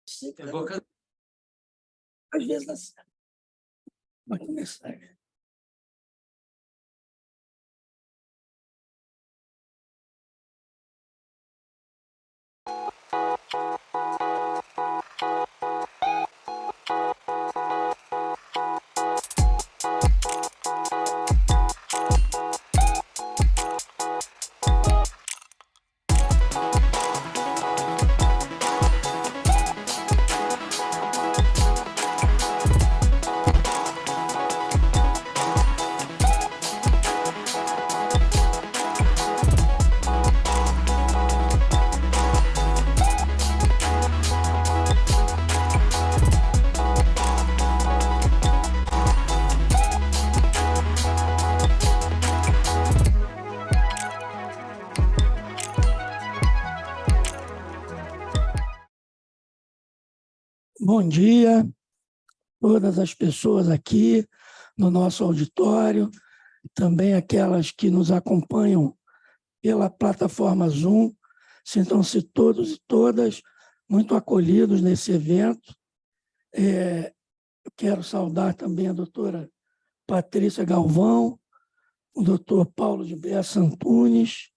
Sim, às vezes assim. Vai começar. Bom dia, todas as pessoas aqui no nosso auditório, também aquelas que nos acompanham pela plataforma Zoom. Sintam-se todos e todas muito acolhidos nesse evento. Eu quero saudar também a doutora Patrícia Galvão, o doutor Paulo de Bessa Antunes,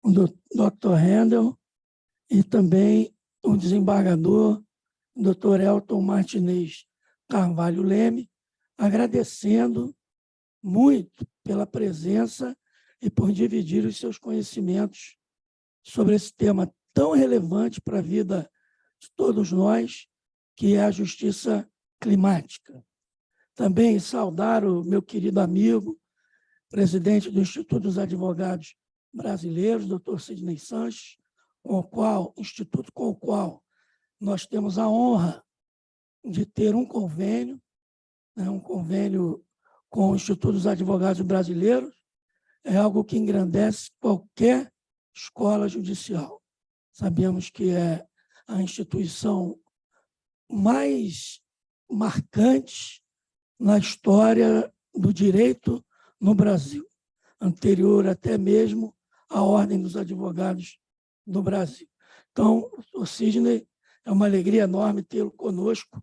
o Dr. Handel e também o desembargador Dr. Elton Martinez Carvalho Leme, agradecendo muito pela presença e por dividir os seus conhecimentos sobre esse tema tão relevante para a vida de todos nós, que é a justiça climática. Também saudar o meu querido amigo, presidente do Instituto dos Advogados Brasileiros, Dr. Sidney Sanches, com o qual nós temos a honra de ter um convênio com o Instituto dos Advogados Brasileiros. É algo que engrandece qualquer escola judicial. Sabemos que é a instituição mais marcante na história do direito no Brasil, anterior até mesmo à Ordem dos Advogados do Brasil. Então, o Sidney, é uma alegria enorme tê-lo conosco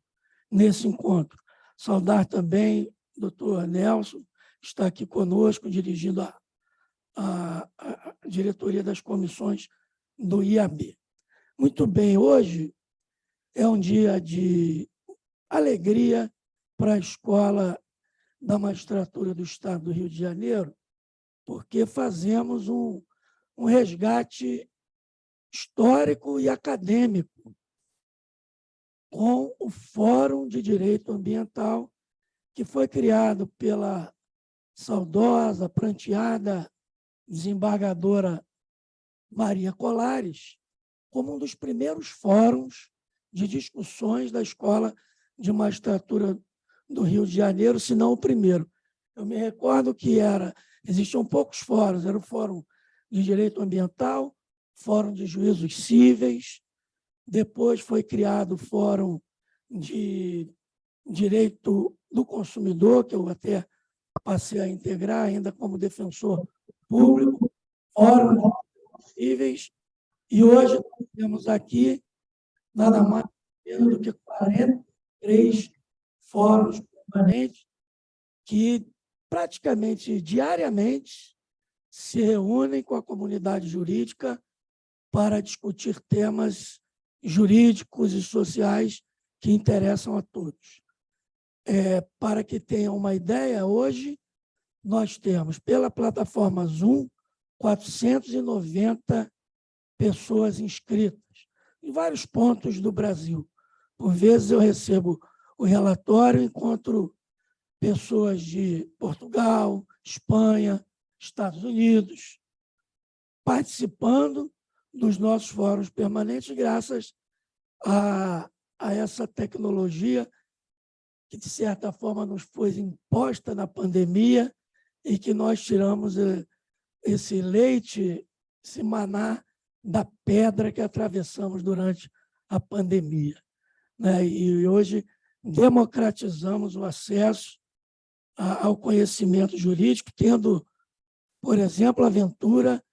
nesse encontro. Saudar também o doutor Nelson, que está aqui conosco, dirigindo a diretoria das comissões do IAB. Muito bem, hoje é um dia de alegria para a Escola da Magistratura do Estado do Rio de Janeiro, porque fazemos um resgate histórico e acadêmico com o Fórum de Direito Ambiental, que foi criado pela saudosa, pranteada desembargadora Maria Colares, como um dos primeiros fóruns de discussões da Escola de Magistratura do Rio de Janeiro, se não o primeiro. Eu me recordo que existiam poucos fóruns, era o Fórum de Direito Ambiental, Fórum de Juízos Cíveis, depois foi criado o Fórum de Direito do Consumidor, que eu até passei a integrar ainda como defensor público, Fórum de Juízes Cíveis, e hoje nós temos aqui nada mais do que 43 fóruns permanentes que praticamente diariamente se reúnem com a comunidade jurídica para discutir temas jurídicos e sociais que interessam a todos. Para que tenham uma ideia, hoje nós temos, pela plataforma Zoom, 490 pessoas inscritas em vários pontos do Brasil. Por vezes eu recebo o relatório, encontro pessoas de Portugal, Espanha, Estados Unidos, participando dos nossos fóruns permanentes, graças a essa tecnologia que, de certa forma, nos foi imposta na pandemia e que nós tiramos esse leite, esse maná da pedra que atravessamos durante a pandemia. E hoje democratizamos o acesso ao conhecimento jurídico, tendo, por exemplo, a aventura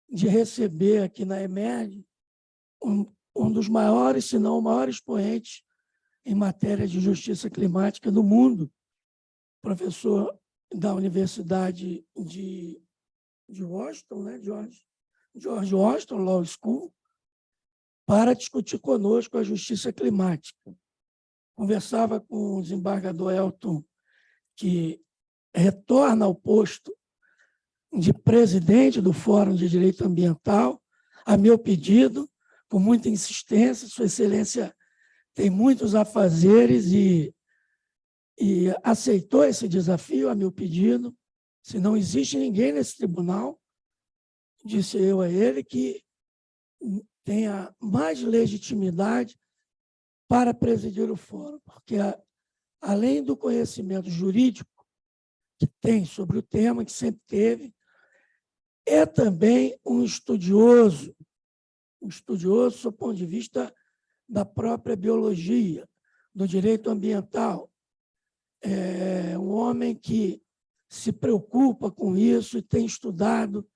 de receber aqui na EMERG um dos maiores, se não o maior expoente em matéria de justiça climática do mundo, professor da Universidade de Washington, né? George Washington Law School, para discutir conosco a justiça climática. Conversava com o desembargador Elton, que retorna ao posto de presidente do Fórum de Direito Ambiental, a meu pedido, com muita insistência. Sua Excelência tem muitos afazeres e aceitou esse desafio a meu pedido. Se não existe ninguém nesse tribunal, disse eu a ele, que tenha mais legitimidade para presidir o fórum, porque, além do conhecimento jurídico que tem sobre o tema, que sempre teve, é também um estudioso do ponto de vista da própria biologia, do direito ambiental. É um homem que se preocupa com isso e tem estudado,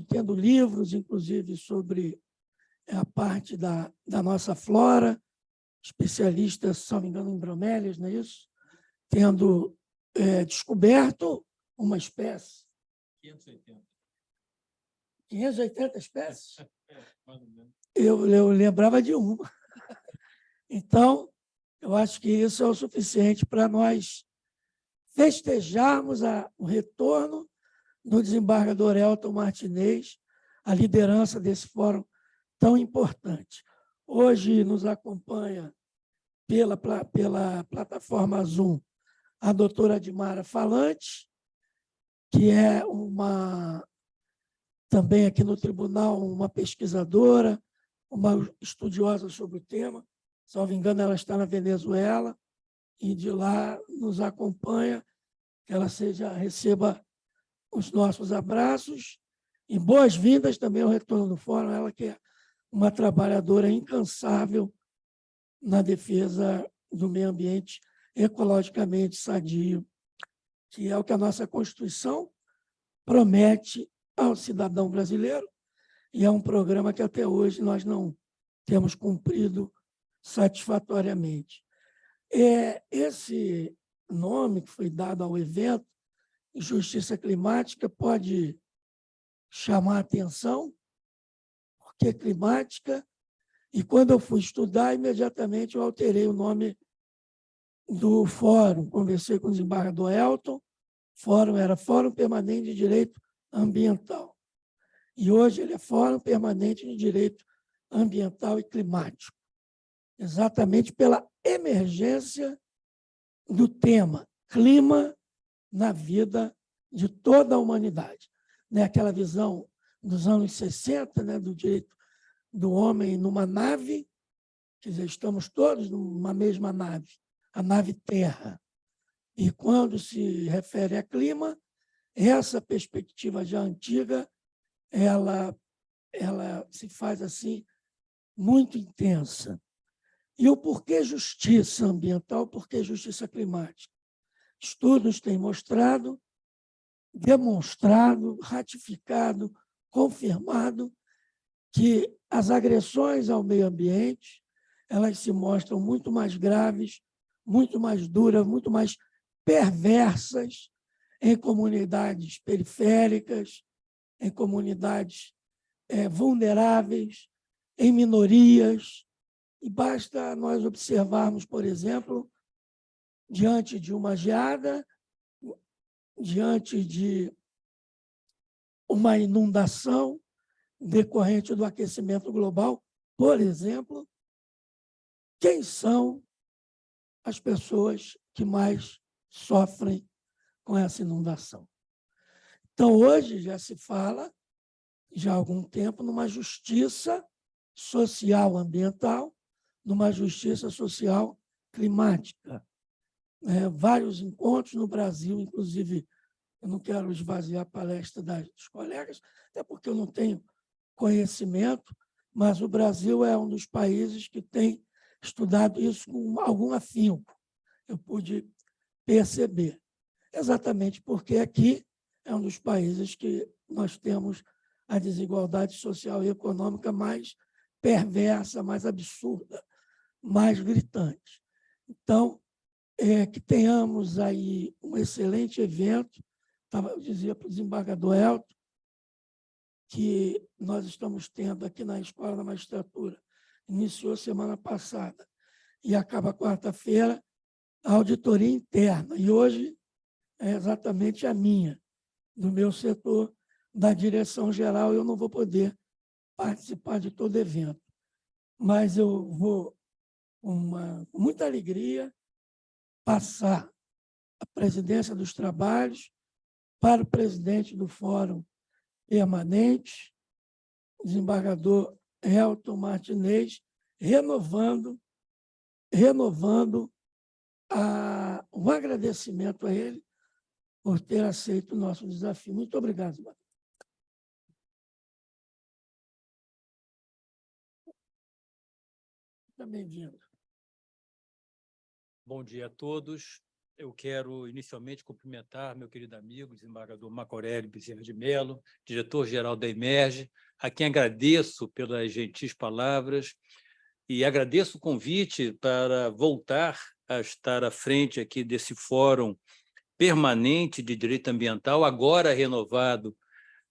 tendo livros, inclusive, sobre a parte da nossa flora, especialista, se não me engano, em bromélias, não é isso? Tendo descoberto uma espécie. 580 espécies? Eu lembrava de uma. Então, eu acho que isso é o suficiente para nós festejarmos o retorno do desembargador Elton Martinez, a liderança desse fórum tão importante. Hoje nos acompanha pela plataforma Zoom a doutora Dimara Falante, que é também aqui no tribunal uma pesquisadora, uma estudiosa sobre o tema. Se não me engano, ela está na Venezuela e de lá nos acompanha. Que ela receba os nossos abraços e boas-vindas também ao retorno do fórum. Ela que é uma trabalhadora incansável na defesa do meio ambiente ecologicamente sadio, que é o que a nossa Constituição promete ao cidadão brasileiro, e é um programa que até hoje nós não temos cumprido satisfatoriamente. Esse nome que foi dado ao evento, Justiça Climática, pode chamar a atenção, porque é climática, e quando eu fui estudar, imediatamente eu alterei o nome do fórum. Conversei com o desembargador Elton, fórum era Fórum Permanente de Direito Ambiental. E hoje ele é Fórum Permanente de Direito Ambiental e Climático, exatamente pela emergência do tema clima na vida de toda a humanidade. Aquela visão dos anos 60, do direito do homem numa nave, quer dizer, estamos todos numa mesma nave, a nave Terra. E quando se refere a clima, essa perspectiva já antiga, ela se faz assim muito intensa. E o porquê justiça ambiental, porquê justiça climática? Estudos têm mostrado, demonstrado, ratificado, confirmado que as agressões ao meio ambiente, elas se mostram muito mais graves, muito mais duras, muito mais perversas em comunidades periféricas, em comunidades vulneráveis, em minorias. E basta nós observarmos, por exemplo, diante de uma geada, diante de uma inundação decorrente do aquecimento global, por exemplo, quem são as pessoas que mais sofrem com essa inundação? Então, hoje já se fala, já há algum tempo, numa justiça social ambiental, numa justiça social climática. Vários encontros no Brasil, inclusive, eu não quero esvaziar a palestra dos colegas, até porque eu não tenho conhecimento, mas o Brasil é um dos países que tem estudado isso com algum afinco, eu pude perceber, exatamente porque aqui é um dos países que nós temos a desigualdade social e econômica mais perversa, mais absurda, mais gritante. Então, que tenhamos aí um excelente evento. Eu dizia para o desembargador Elton que nós estamos tendo aqui na Escola da Magistratura, iniciou semana passada e acaba quarta-feira, a auditoria interna. E hoje é exatamente a minha, do meu setor, da direção-geral. Eu não vou poder participar de todo evento, mas eu vou, com muita alegria, passar a presidência dos trabalhos para o presidente do Fórum Permanente, o desembargador Elton Martinez, renovando um agradecimento a ele por ter aceito o nosso desafio. Muito obrigado, Marcos. Seja bem-vindo. Bom dia a todos. Eu quero inicialmente cumprimentar meu querido amigo, desembargador Marco Aurélio Bezerra de Mello, diretor-geral da Emerge, a quem agradeço pelas gentis palavras e agradeço o convite para voltar a estar à frente aqui desse Fórum Permanente de Direito Ambiental, agora renovado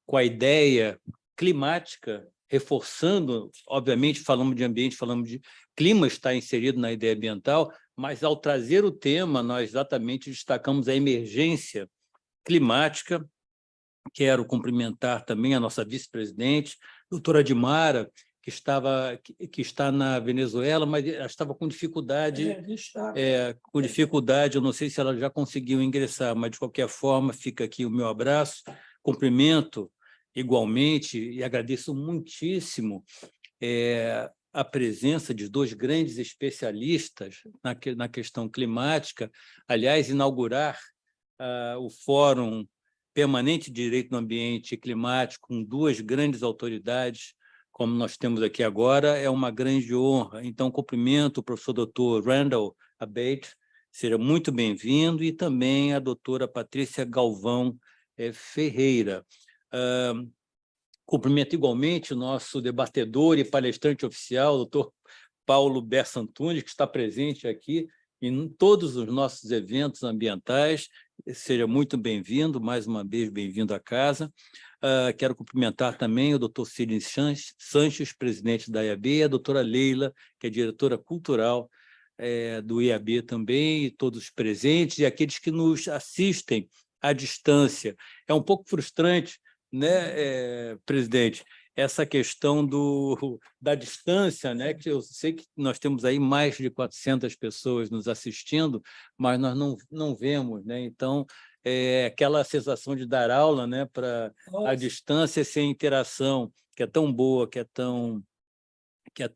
com a ideia climática, reforçando, obviamente, falamos de ambiente, falamos de clima, está inserido na ideia ambiental, mas, ao trazer o tema, nós exatamente destacamos a emergência climática. Quero cumprimentar também a nossa vice-presidente, doutora Dimara, que está na Venezuela, mas estava com dificuldade, eu não sei se ela já conseguiu ingressar, mas, de qualquer forma, fica aqui o meu abraço, cumprimento igualmente e agradeço muitíssimo a presença de dois grandes especialistas na questão climática. Aliás, inaugurar o Fórum Permanente de Direito do Ambiente e Climático com duas grandes autoridades, como nós temos aqui agora, é uma grande honra. Então, cumprimento o professor doutor Randall Abate, seja muito bem-vindo, e também a doutora Patrícia Galvão Ferreira. Cumprimento igualmente o nosso debatedor e palestrante oficial, o doutor Paulo Bessa Antunes, que está presente aqui em todos os nossos eventos ambientais. Seja muito bem-vindo, mais uma vez bem-vindo à casa. Quero cumprimentar também o doutor Sidney Sanches, presidente da IAB, e a doutora Leila, que é diretora cultural do IAB também, e todos os presentes e aqueles que nos assistem à distância. É um pouco frustrante, né, presidente, essa questão da distância, né, que eu sei que nós temos aí mais de 400 pessoas nos assistindo, mas nós não vemos, né? Então, aquela sensação de dar aula, né, para a distância sem interação, que é tão boa, que é tão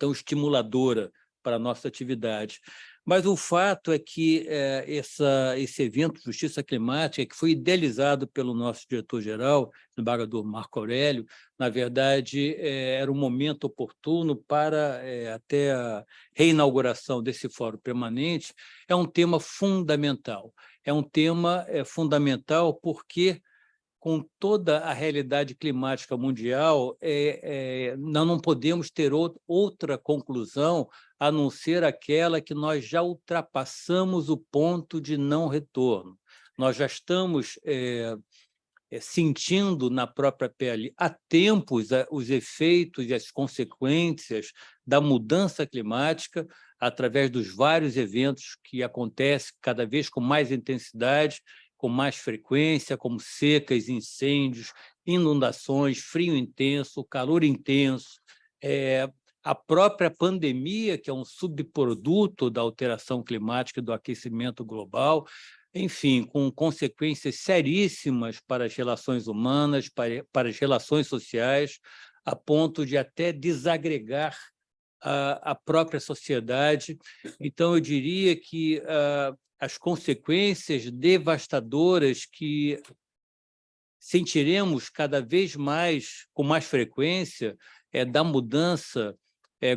estimuladora para a nossa atividade. Mas o fato é que esse evento Justiça Climática, que foi idealizado pelo nosso diretor-geral, o desembargador Marco Aurélio, na verdade, era um momento oportuno para até a reinauguração desse fórum permanente. É um tema fundamental. É um tema fundamental porque, com toda a realidade climática mundial, nós não podemos ter outra conclusão a não ser aquela que nós já ultrapassamos o ponto de não retorno. Nós já estamos sentindo na própria pele há tempos os efeitos e as consequências da mudança climática através dos vários eventos que acontecem cada vez com mais intensidade, com mais frequência, como secas, incêndios, inundações, frio intenso, calor intenso, a própria pandemia, que é um subproduto da alteração climática e do aquecimento global, enfim, com consequências seríssimas para as relações humanas, para as relações sociais, a ponto de até desagregar a própria sociedade. Então, eu diria que as consequências devastadoras que sentiremos cada vez mais, com mais frequência, da mudança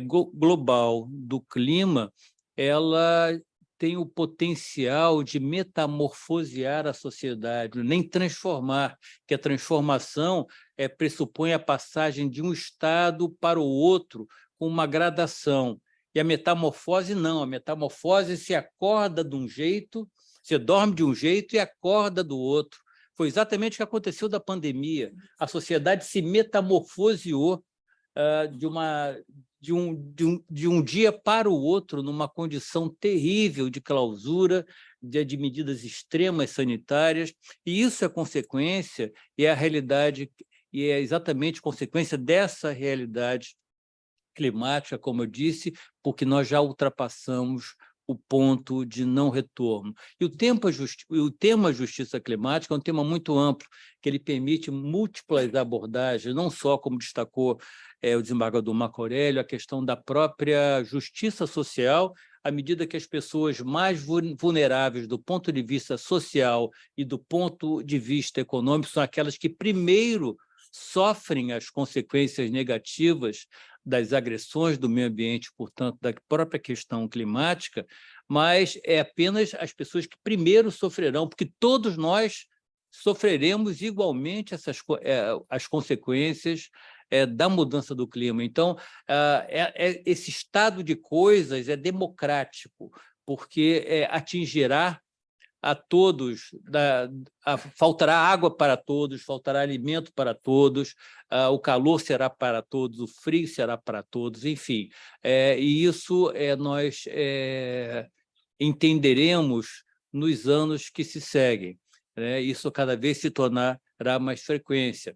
global do clima, ela tem o potencial de metamorfosear a sociedade, nem transformar, que a transformação pressupõe a passagem de um estado para o outro, com uma gradação. E a metamorfose não, a metamorfose se acorda de um jeito, você dorme de um jeito e acorda do outro. Foi exatamente o que aconteceu da pandemia. A sociedade se metamorfoseou de um dia para o outro, numa condição terrível de clausura, de medidas extremas sanitárias, e isso é consequência, e é a realidade, e é exatamente consequência dessa realidade climática, como eu disse, porque nós já ultrapassamos o ponto de não retorno. E o tema justiça climática é um tema muito amplo, que ele permite múltiplas abordagens, não só, como destacou o desembargador Marco Aurélio, a questão da própria justiça social, à medida que as pessoas mais vulneráveis do ponto de vista social e do ponto de vista econômico são aquelas que primeiro sofrem as consequências negativas das agressões do meio ambiente, portanto, da própria questão climática, mas é apenas as pessoas que primeiro sofrerão, porque todos nós sofreremos igualmente as consequências da mudança do clima. Então, esse estado de coisas é democrático, porque atingirá a todos, faltará água para todos, faltará alimento para todos, o calor será para todos, o frio será para todos, enfim. E isso nós entenderemos nos anos que se seguem. Isso cada vez se tornará mais frequente.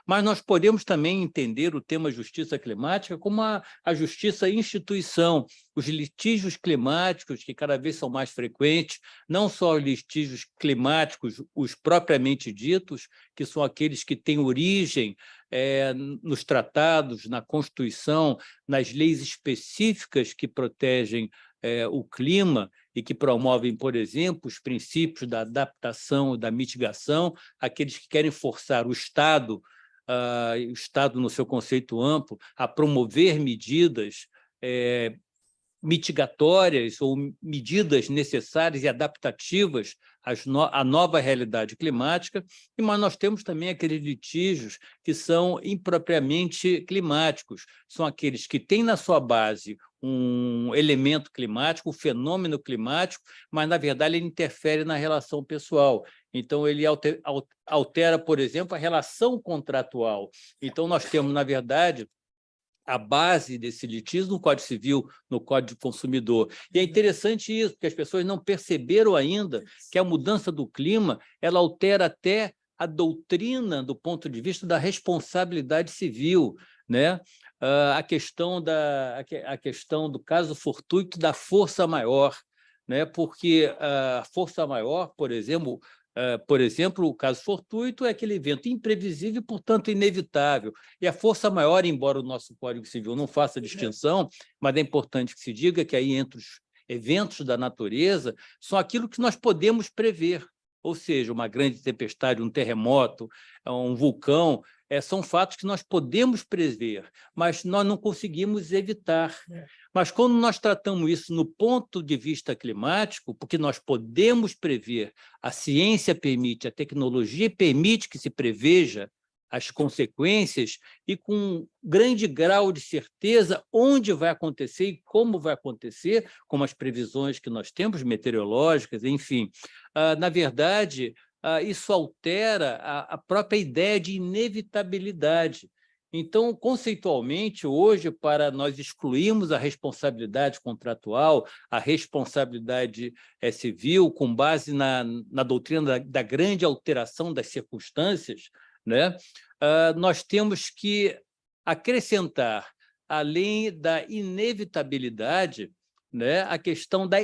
Mas nós podemos também entender o tema justiça climática como a justiça instituição, os litígios climáticos, que cada vez são mais frequentes, não só os litígios climáticos, os propriamente ditos, que são aqueles que têm origem nos tratados, na Constituição, nas leis específicas que protegem o clima e que promovem, por exemplo, os princípios da adaptação e da mitigação, aqueles que querem forçar o Estado no seu conceito amplo, a promover medidas mitigatórias ou medidas necessárias e adaptativas à nova realidade climática, mas nós temos também aqueles litígios que são impropriamente climáticos, são aqueles que têm na sua base um elemento climático, um fenômeno climático, mas, na verdade, ele interfere na relação pessoal. Então, ele altera, por exemplo, a relação contratual. Então, nós temos, na verdade, a base desse litígio no Código Civil, no Código do Consumidor. E é interessante isso, porque as pessoas não perceberam ainda que a mudança do clima ela altera até a doutrina do ponto de vista da responsabilidade civil, né? A questão do caso fortuito da força maior, né? Porque a força maior, por exemplo, o caso fortuito é aquele evento imprevisível e, portanto, inevitável. E a força maior, embora o nosso Código Civil não faça distinção, mas é importante que se diga que aí entre os eventos da natureza são aquilo que nós podemos prever, ou seja, uma grande tempestade, um terremoto, um vulcão, são fatos que nós podemos prever, mas nós não conseguimos evitar. Mas quando nós tratamos isso no ponto de vista climático, porque nós podemos prever, a ciência permite, a tecnologia permite que se preveja as consequências e com grande grau de certeza onde vai acontecer e como vai acontecer, como as previsões que nós temos, meteorológicas, enfim. Na verdade, isso altera a própria ideia de inevitabilidade. Então, conceitualmente, hoje, para nós excluirmos a responsabilidade contratual, a responsabilidade civil, com base na doutrina da grande alteração das circunstâncias, né, nós temos que acrescentar, além da inevitabilidade, né, a questão da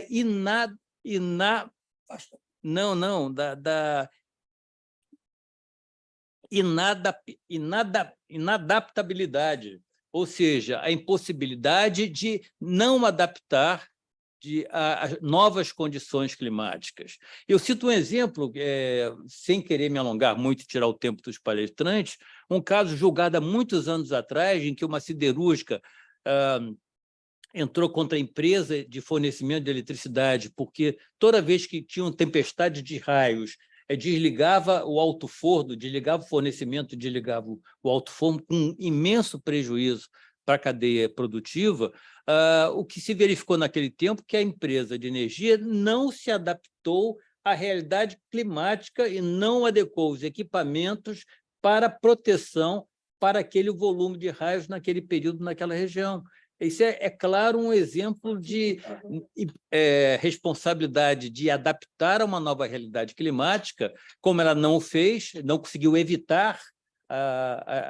inadaptabilidade, ou seja, a impossibilidade de não adaptar a novas condições climáticas. Eu cito um exemplo, sem querer me alongar muito e tirar o tempo dos palestrantes, um caso julgado há muitos anos atrás, em que uma siderúrgica entrou contra a empresa de fornecimento de eletricidade, porque toda vez que tinha uma tempestade de raios, desligava o alto-forno, desligava o fornecimento, desligava o alto-forno com um imenso prejuízo para a cadeia produtiva, o que se verificou naquele tempo que a empresa de energia não se adaptou à realidade climática e não adequou os equipamentos para proteção para aquele volume de raios naquele período, naquela região. Isso é claro, um exemplo de responsabilidade de adaptar a uma nova realidade climática, como ela não o fez, não conseguiu evitar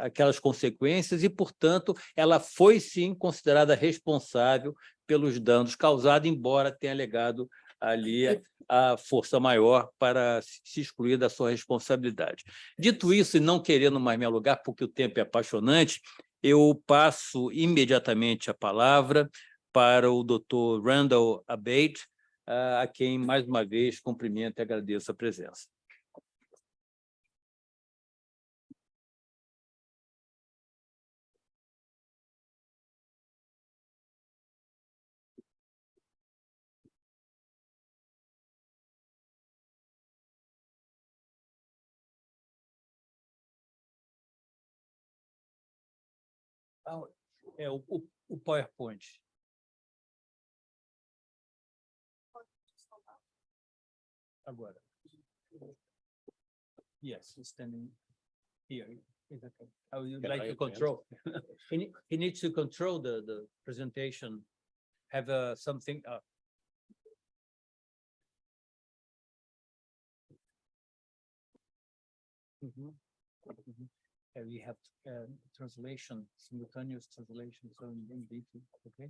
aquelas consequências e, portanto, ela foi, sim, considerada responsável pelos danos causados, embora tenha alegado ali a força maior para se excluir da sua responsabilidade. Dito isso, e não querendo mais me alugar, porque o tempo é apaixonante, eu passo imediatamente a palavra para o Dr. Randall Abate, a quem, mais uma vez, cumprimento e agradeço a presença. O PowerPoint. Agora. Yes, standing here. Is okay. I would like to control. He needs to control the presentation. Have something. We have translation, simultaneous translation, so in DT, okay?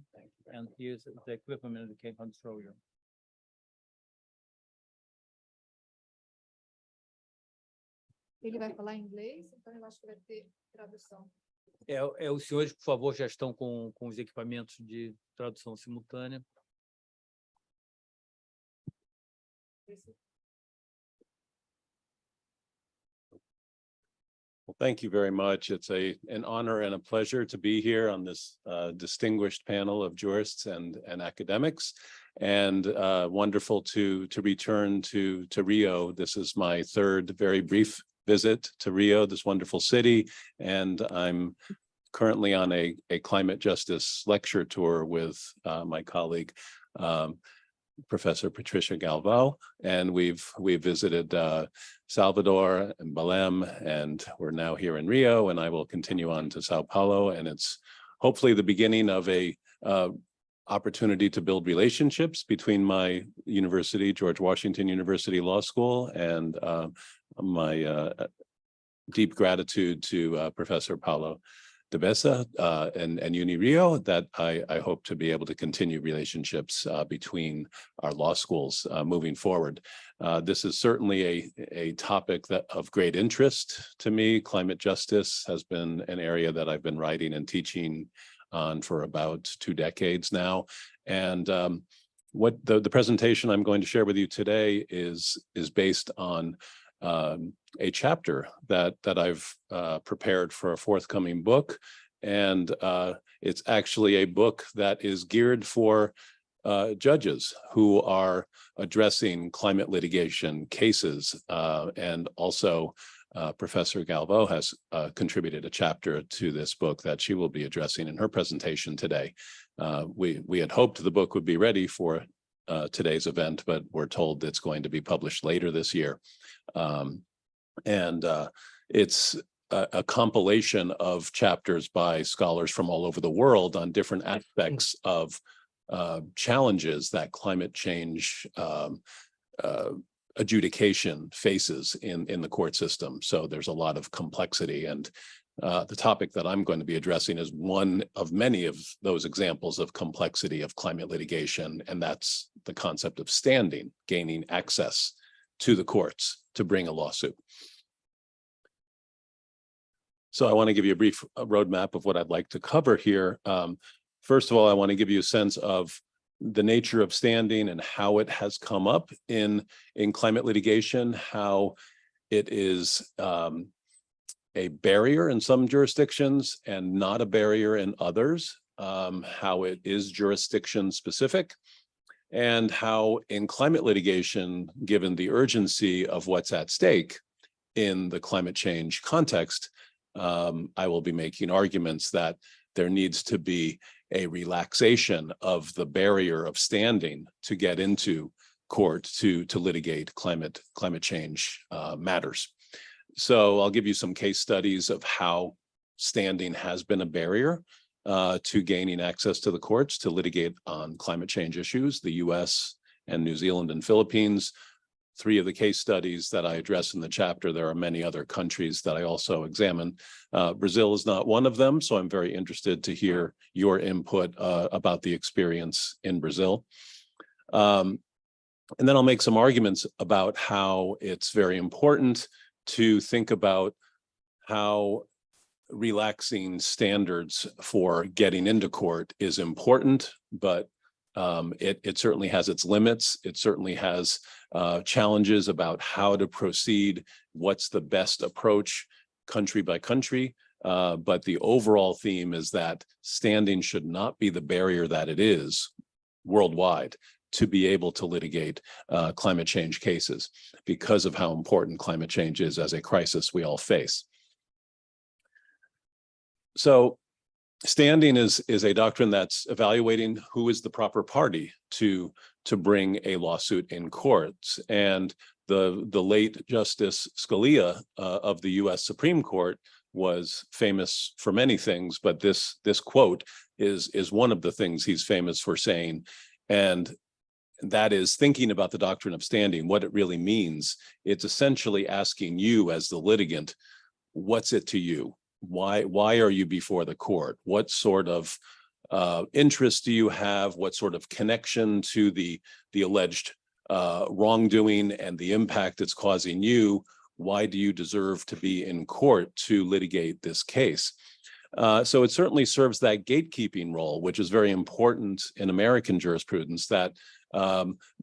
And here's the equipment that can control you. Ele vai falar em inglês, então eu acho que vai ter tradução. Os senhores, por favor, já estão com os equipamentos de tradução simultânea. Well, thank you very much. It's an honor and a pleasure to be here on this distinguished panel of jurists and academics, and wonderful to return to Rio. This is my third very brief visit to Rio, this wonderful city, and I'm currently on a climate justice lecture tour with my colleague, Professor Patricia Galvão, and we've visited Salvador and Belém, and we're now here in Rio, and I will continue on to Sao Paulo, and it's hopefully the beginning of a opportunity to build relationships between my university, George Washington University Law School, and my deep gratitude to Professor Paulo de Bessa and UniRio, that I hope to be able to continue relationships between our law schools moving forward. This is certainly a topic of great interest to me. Climate justice has been an area that I've been writing and teaching on for about 2 decades now. And what the presentation I'm going to share with you today is based on a chapter that I've prepared for a forthcoming book. And it's actually a book that is geared for judges who are addressing climate litigation cases. And also Professor Galvão has contributed a chapter to this book that she will be addressing in her presentation today. We had hoped the book would be ready for today's event, but we're told it's going to be published later this year. It's a compilation of chapters by scholars from all over the world on different aspects of challenges that climate change adjudication faces in the court system. So there's a lot of complexity, and the topic that I'm going to be addressing is one of many of those examples of complexity of climate litigation, and that's the concept of standing, gaining access to the courts to bring a lawsuit. So I want to give you a brief roadmap of what I'd like to cover here. First of all, I want to give you a sense of the nature of standing and how it has come up in climate litigation, how it is a barrier in some jurisdictions and not a barrier in others, how it is jurisdiction specific, and how in climate litigation, given the urgency of what's at stake in the climate change context, I will be making arguments that there needs to be a relaxation of the barrier of standing to get into court to litigate climate change matters. So I'll give you some case studies of how standing has been a barrier to gaining access to the courts to litigate on climate change issues. The US and New Zealand and Philippines, 3 of the case studies that I address in the chapter. There are many other countries that I also examine. Brazil is not one of them, so I'm very interested to hear your input about the experience in Brazil. And then I'll make some arguments about how it's very important to think about how relaxing standards for getting into court is important, but it certainly has its limits. It certainly has challenges about how to proceed, what's the best approach country by country. But the overall theme is that standing should not be the barrier that it is worldwide to be able to litigate climate change cases because of how important climate change is as a crisis we all face. So standing is a doctrine that's evaluating who is the proper party to bring a lawsuit in courts. And the late Justice Scalia of the US Supreme Court was famous for many things, but this quote is one of the things he's famous for saying. And that is thinking about the doctrine of standing, what it really means. It's essentially asking you as the litigant, what's it to you? Why are you before the court? What sort of interest do you have? What sort of connection to the alleged wrongdoing and the impact it's causing you? Why do you deserve to be in court to litigate this case? So it certainly serves that gatekeeping role, which is very important in American jurisprudence, that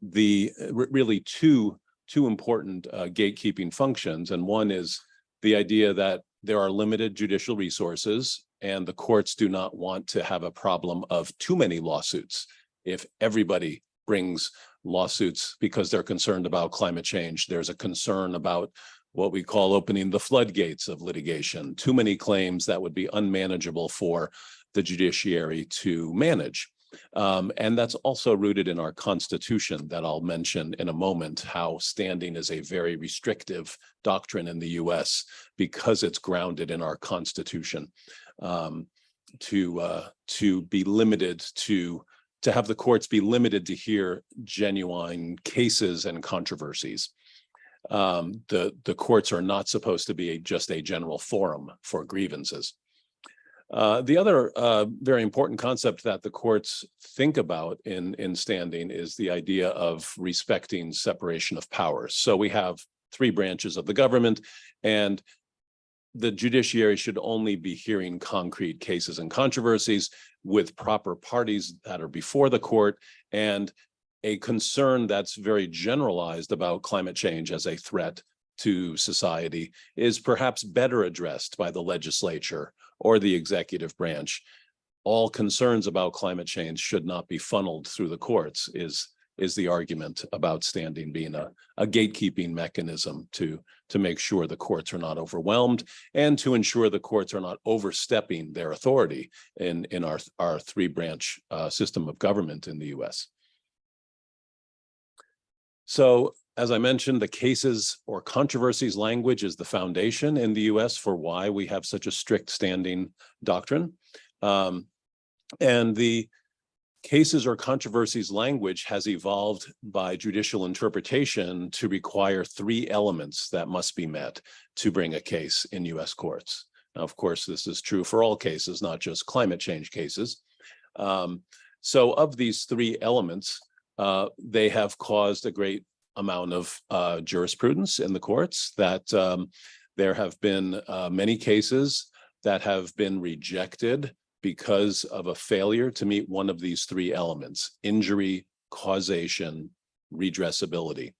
really two important gatekeeping functions. And one is the idea that there are limited judicial resources and the courts do not want to have a problem of too many lawsuits. If everybody brings lawsuits because they're concerned about climate change, there's a concern about what we call opening the floodgates of litigation, too many claims that would be unmanageable for the judiciary to manage. And that's also rooted in our Constitution that I'll mention in a moment, how standing is a very restrictive doctrine in the US because it's grounded in our Constitution to be limited to have the courts be limited to hear genuine cases and controversies. The courts are not supposed to be just a general forum for grievances. The other very important concept that the courts think about in standing is the idea of respecting separation of powers. So we have 3 branches of the government, and the judiciary should only be hearing concrete cases and controversies with proper parties that are before the court, and a concern that's very generalized about climate change as a threat to society is perhaps better addressed by the legislature or the executive branch. All concerns about climate change should not be funneled through the courts is the argument about standing being a gatekeeping mechanism to make sure the courts are not overwhelmed and to ensure the courts are not overstepping their authority in our 3-branch system of government in the US. So, as I mentioned, the cases or controversies language is the foundation in the US for why we have such a strict standing doctrine. And the cases or controversies language has evolved by judicial interpretation to require 3 elements that must be met to bring a case in US courts. Now, of course, this is true for all cases, not just climate change cases. So of these 3 elements, they have caused a great amount of jurisprudence in the courts, that there have been many cases that have been rejected because of a failure to meet one of these 3 elements: injury, causation, redressability.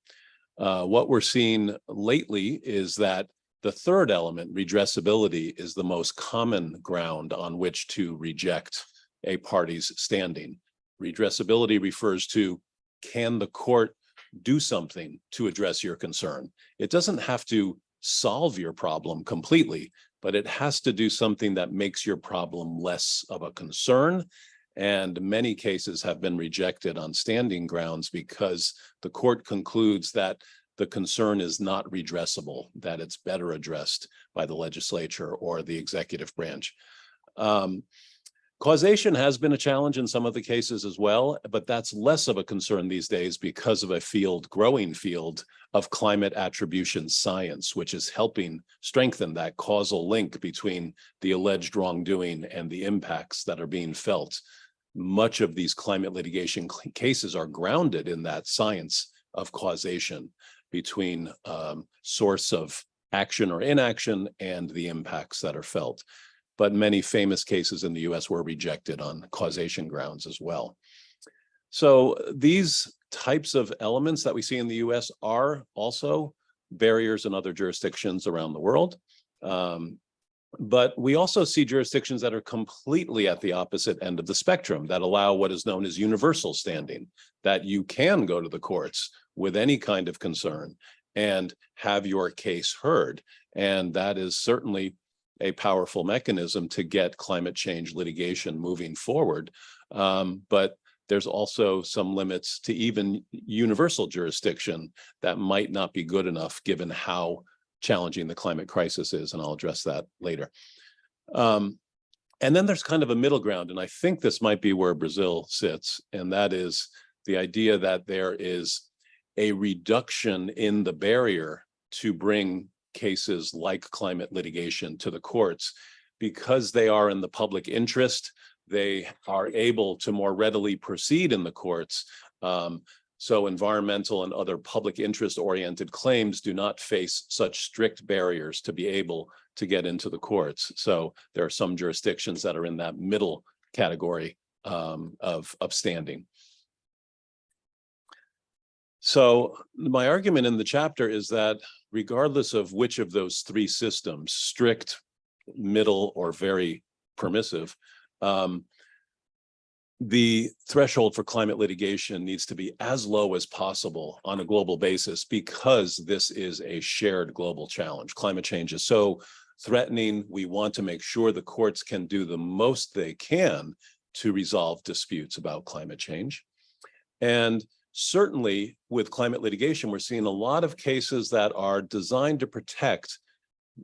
What we're seeing lately is that the 3rd element, redressability, is the most common ground on which to reject a party's standing. Redressability refers to, can the court do something to address your concern? It doesn't have to solve your problem completely, but it has to do something that makes your problem less of a concern. And many cases have been rejected on standing grounds because the court concludes that the concern is not redressable, that it's better addressed by the legislature or the executive branch. Causation has been a challenge in some of the cases as well, but that's less of a concern these days because of a growing field of climate attribution science, which is helping strengthen that causal link between the alleged wrongdoing and the impacts that are being felt. Much of these climate litigation cases are grounded in that science of causation between source of action or inaction and the impacts that are felt. But many famous cases in the US were rejected on causation grounds as well. So these types of elements that we see in the US are also barriers in other jurisdictions around the world. But we also see jurisdictions that are completely at the opposite end of the spectrum that allow what is known as universal standing, that you can go to the courts with any kind of concern and have your case heard. And that is certainly a powerful mechanism to get climate change litigation moving forward. But there's also some limits to even universal jurisdiction that might not be good enough given how challenging the climate crisis is, and I'll address that later. And then there's kind of a middle ground, and I think this might be where Brazil sits, and that is the idea that there is a reduction in the barrier to bring cases like climate litigation to the courts because they are in the public interest. They are able to more readily proceed in the courts. So environmental and other public interest oriented claims do not face such strict barriers to be able to get into the courts. So there are some jurisdictions that are in that middle category of standing. So my argument in the chapter is that regardless of which of those three systems, strict, middle, or very permissive, the threshold for climate litigation needs to be as low as possible on a global basis because this is a shared global challenge. Climate change is so threatening. We want to make sure the courts can do the most they can to resolve disputes about climate change. And certainly with climate litigation, we're seeing a lot of cases that are designed to protect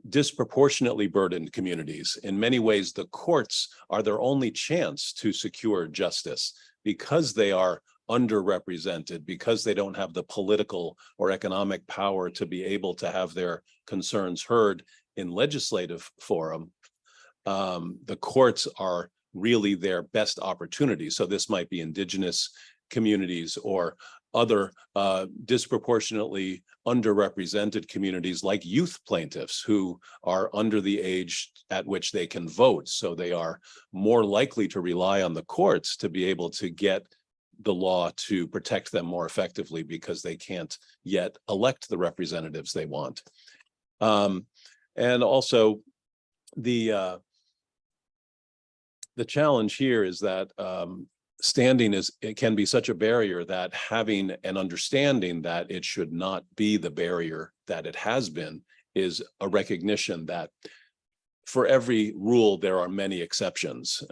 disproportionately burdened communities. In many ways, the courts are their only chance to secure justice because they are underrepresented, because they don't have the political or economic power to be able to have their concerns heard in legislative forum. The courts are really their best opportunity. So this might be indigenous communities or other disproportionately underrepresented communities like youth plaintiffs who are under the age at which they can vote. So they are more likely to rely on the courts to be able to get the law to protect them more effectively because they can't yet elect the representatives they want. And also the challenge here is that standing it can be such a barrier that having an understanding that it should not be the barrier that it has been is a recognition that for every rule, there are many exceptions.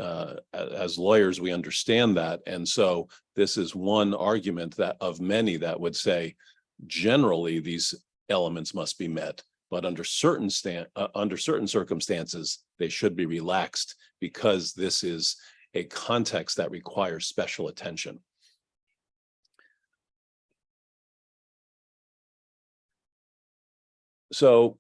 As lawyers, we understand that. And so this is one argument that of many that would say, generally, these elements must be met, but under certain circumstances, they should be relaxed because this is a context that requires special attention. So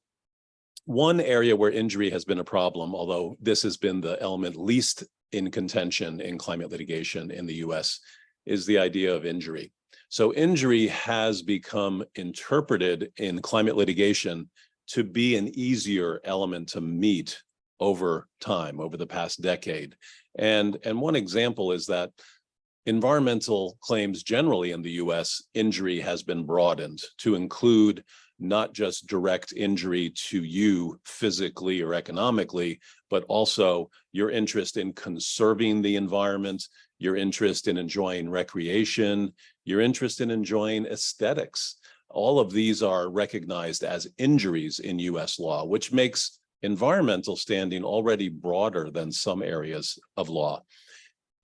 one area where injury has been a problem, although this has been the element least in contention in climate litigation in the US, is the idea of injury. So injury has become interpreted in climate litigation to be an easier element to meet over time, over the past decade. And one example is that environmental claims generally in the US, injury has been broadened to include not just direct injury to you physically or economically, but also your interest in conserving the environment, your interest in enjoying recreation, your interest in enjoying aesthetics. All of these are recognized as injuries in US law, which makes environmental standing already broader than some areas of law.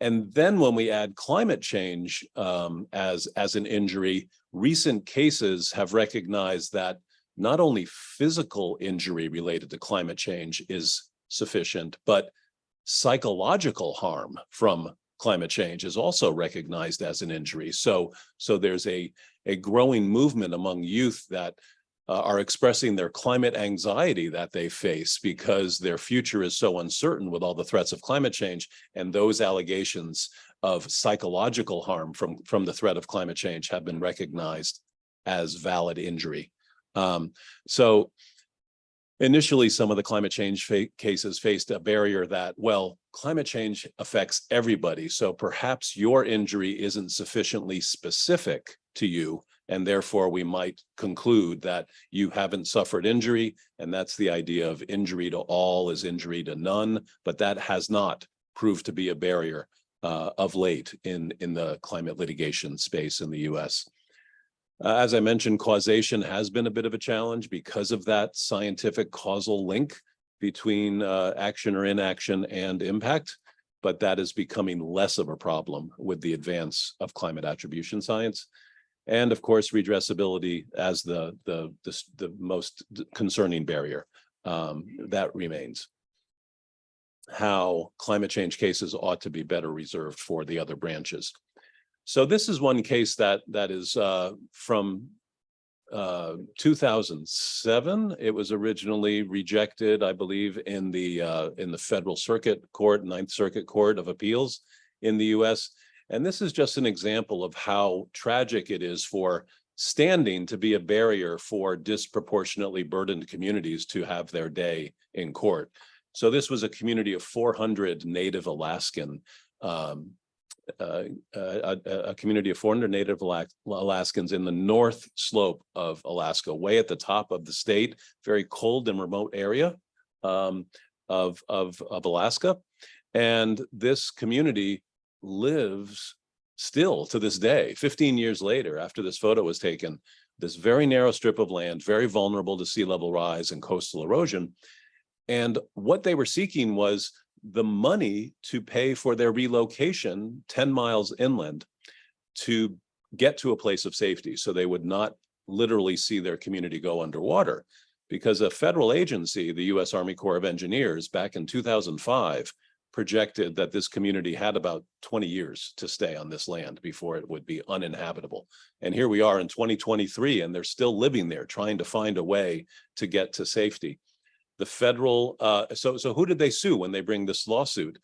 And then when we add climate change as an injury, recent cases have recognized that not only physical injury related to climate change is sufficient, but psychological harm from climate change is also recognized as an injury. So there's a growing movement among youth that are expressing their climate anxiety that they face because their future is so uncertain with all the threats of climate change. And those allegations of psychological harm from the threat of climate change have been recognized as valid injury. So initially, some of the climate change cases faced a barrier that, well, climate change affects everybody. So perhaps your injury isn't sufficiently specific to you, and therefore we might conclude that you haven't suffered injury. And that's the idea of injury to all is injury to none. But that has not proved to be a barrier of late in the climate litigation space in the US. As I mentioned, causation has been a bit of a challenge because of that scientific causal link between action or inaction and impact, but that is becoming less of a problem with the advance of climate attribution science. And of course, redressability as the most concerning barrier that remains. How climate change cases ought to be better reserved for the other branches. So this is one case that is from 2007. It was originally rejected, I believe, in the Federal Circuit Court, Ninth Circuit Court of Appeals in the US. And this is just an example of how tragic it is for standing to be a barrier for disproportionately burdened communities to have their day in court. So this was a community of 400 Native Alaskan a community of 400 Native Alaskans in the North Slope of Alaska, way at the top of the state, very cold and remote area of Alaska. And this community lives still to this day, 15 years later, after this photo was taken, this very narrow strip of land, very vulnerable to sea level rise and coastal erosion. And what they were seeking was the money to pay for their relocation 10 miles inland to get to a place of safety so they would not literally see their community go underwater. Because a federal agency, the US Army Corps of Engineers, back in 2005, projected that this community had about 20 years to stay on this land before it would be uninhabitable. And here we are in 2023, and they're still living there, trying to find a way to get to safety. The federal, so who did they sue when they bring this lawsuit?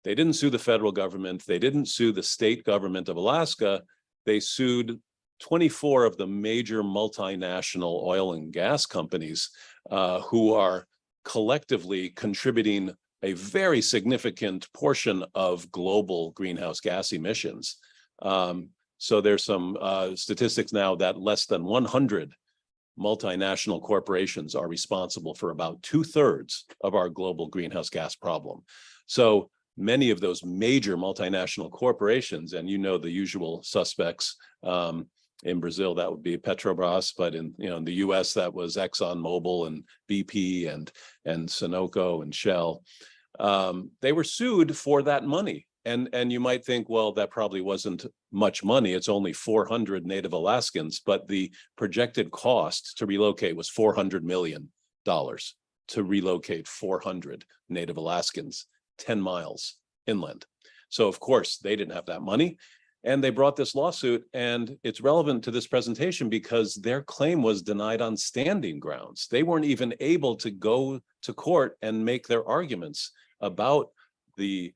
They didn't sue the federal government. They didn't sue the state government of Alaska. They sued 24 of the major multinational oil and gas companies who are collectively contributing a very significant portion of global greenhouse gas emissions. So there's some statistics now that less than 100 multinational corporations are responsible for about 2/3 of our global greenhouse gas problem. So many of those major multinational corporations, and you know the usual suspects, in Brazil, that would be Petrobras, but in the US, that was ExxonMobil and BP and Sunoco and Shell. They were sued for that money. And you might think, well, that probably wasn't much money. It's only 400 Native Alaskans, but the projected cost to relocate was $400 million to relocate 400 Native Alaskans 10 miles inland. So of course, they didn't have that money. And they brought this lawsuit, and it's relevant to this presentation because their claim was denied on standing grounds. They weren't even able to go to court and make their arguments about the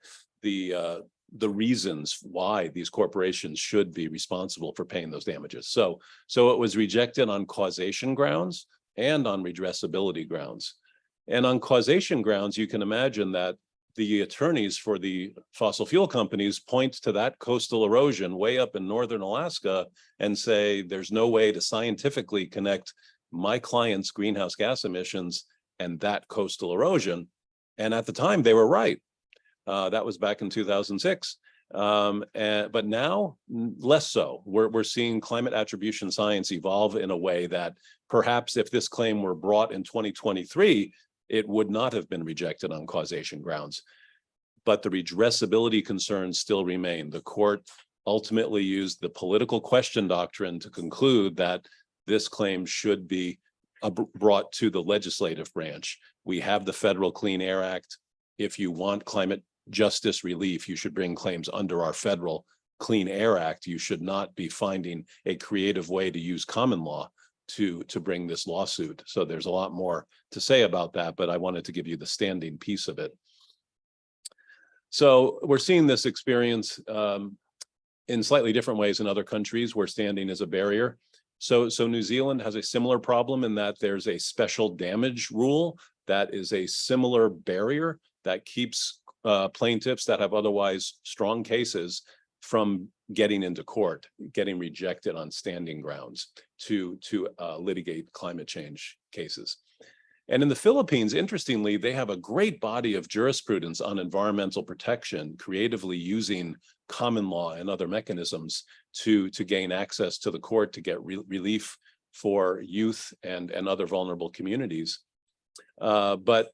reasons why these corporations should be responsible for paying those damages. So it was rejected on causation grounds and on redressability grounds. And on causation grounds, you can imagine that the attorneys for the fossil fuel companies point to that coastal erosion way up in northern Alaska and say, there's no way to scientifically connect my client's greenhouse gas emissions and that coastal erosion. And at the time, they were right. That was back in 2006. But now, less so. We're seeing climate attribution science evolve in a way that perhaps if this claim were brought in 2023, it would not have been rejected on causation grounds. But the redressability concerns still remain. The court ultimately used the political question doctrine to conclude that this claim should be brought to the legislative branch. We have the Federal Clean Air Act. If you want climate justice relief, you should bring claims under our Federal Clean Air Act. You should not be finding a creative way to use common law to bring this lawsuit. So there's a lot more to say about that, but I wanted to give you the standing piece of it. So we're seeing this experience in slightly different ways in other countries where standing is a barrier. So New Zealand has a similar problem in that there's a special damage rule that is a similar barrier that keeps plaintiffs that have otherwise strong cases from getting into court, getting rejected on standing grounds to litigate climate change cases. And in the Philippines, interestingly, they have a great body of jurisprudence on environmental protection, creatively using common law and other mechanisms to gain access to the court to get relief for youth and other vulnerable communities. But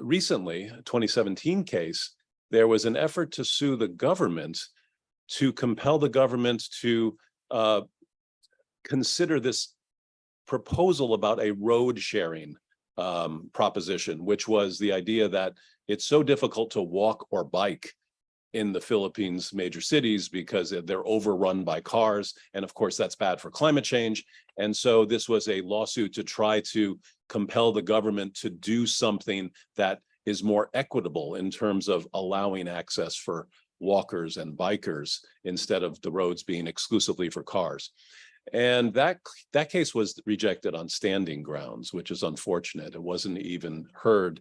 recently, a 2017 case, there was an effort to sue the government to compel the government to consider this proposal about a road sharing proposition, which was the idea that it's so difficult to walk or bike in the Philippines' major cities because they're overrun by cars. And of course, that's bad for climate change. And so this was a lawsuit to try to compel the government to do something that is more equitable in terms of allowing access for walkers and bikers instead of the roads being exclusively for cars. And that case was rejected on standing grounds, which is unfortunate. It wasn't even heard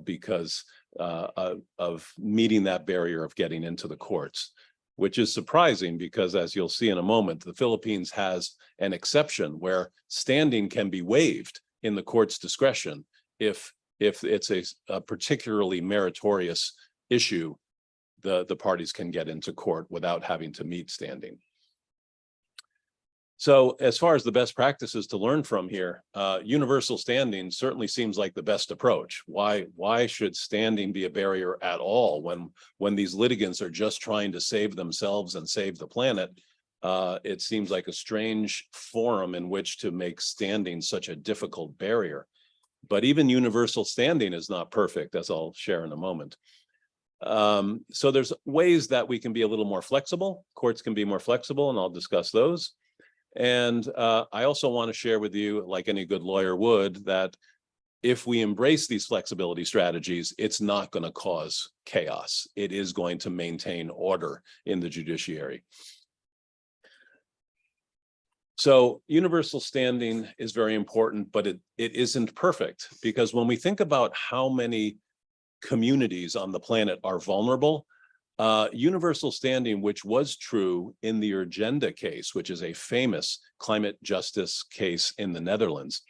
because of meeting that barrier of getting into the courts, which is surprising because, as you'll see in a moment, the Philippines has an exception where standing can be waived in the court's discretion if it's a particularly meritorious issue. The parties can get into court without having to meet standing. So as far as the best practices to learn from here, universal standing certainly seems like the best approach. Why should standing be a barrier at all when these litigants are just trying to save themselves and save the planet? It seems like a strange forum in which to make standing such a difficult barrier. But even universal standing is not perfect, as I'll share in a moment. So there's ways that we can be a little more flexible. Courts can be more flexible, and I'll discuss those. And I also want to share with you, like any good lawyer would, that if we embrace these flexibility strategies, it's not going to cause chaos. It is going to maintain order in the judiciary. So universal standing is very important, but it isn't perfect, because when we think about how many communities on the planet are vulnerable, universal standing, which was true in the Urgenda case, which is a famous climate justice case in the Netherlands,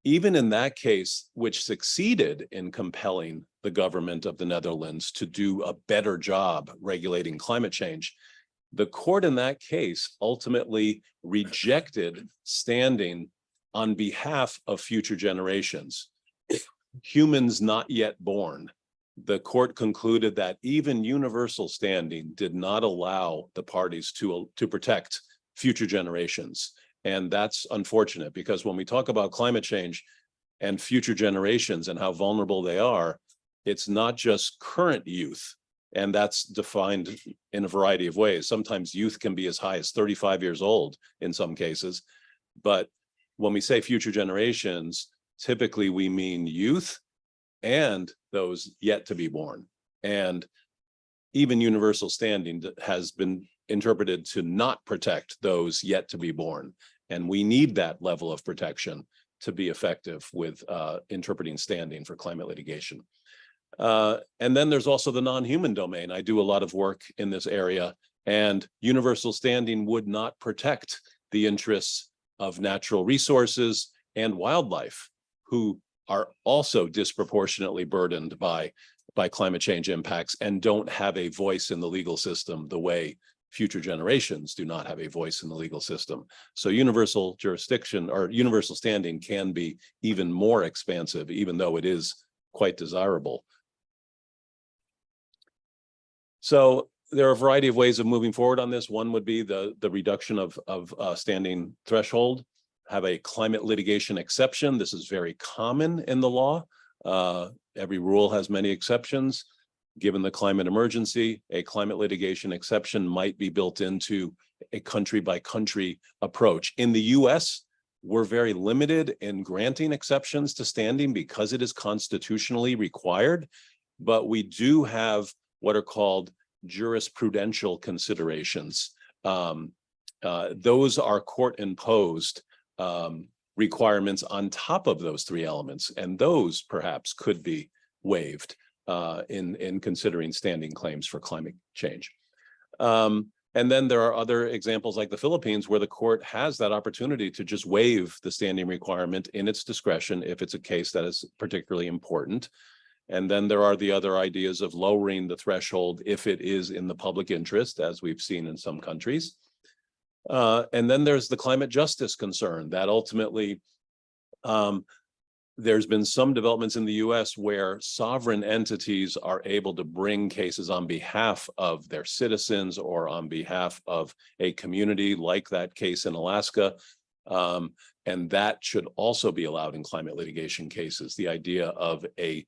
even in that case, which succeeded in compelling the government of the Netherlands to do a better job regulating climate change, the court in that case ultimately rejected standing on behalf of future generations, humans not yet born. The court concluded that even universal standing did not allow the parties to protect future generations. And that's unfortunate, because when we talk about climate change and future generations and how vulnerable they are, it's not just current youth. And that's defined in a variety of ways. Sometimes youth can be as high as 35 years old in some cases. But when we say future generations, typically we mean youth and those yet to be born. And even universal standing has been interpreted to not protect those yet to be born. And we need that level of protection to be effective with interpreting standing for climate litigation. And then there's also the non-human domain. I do a lot of work in this area, and universal standing would not protect the interests of natural resources and wildlife, who are also disproportionately burdened by climate change impacts and don't have a voice in the legal system the way future generations do not have a voice in the legal system. So universal jurisdiction or universal standing can be even more expansive, even though it is quite desirable. So there are a variety of ways of moving forward on this. One would be the reduction of standing threshold, have a climate litigation exception. This is very common in the law. Every rule has many exceptions. Given the climate emergency, a climate litigation exception might be built into a country by country approach. In the US, we're very limited in granting exceptions to standing because it is constitutionally required, but we do have what are called jurisprudential considerations. Those are court-imposed requirements on top of those three elements, and those perhaps could be waived in considering standing claims for climate change. And then there are other examples like the Philippines where the court has that opportunity to just waive the standing requirement in its discretion if it's a case that is particularly important. And then there are the other ideas of lowering the threshold if it is in the public interest, as we've seen in some countries. And then there's the climate justice concern that ultimately there's been some developments in the US where sovereign entities are able to bring cases on behalf of their citizens or on behalf of a community, like that case in Alaska. And that should also be allowed in climate litigation cases. The idea of a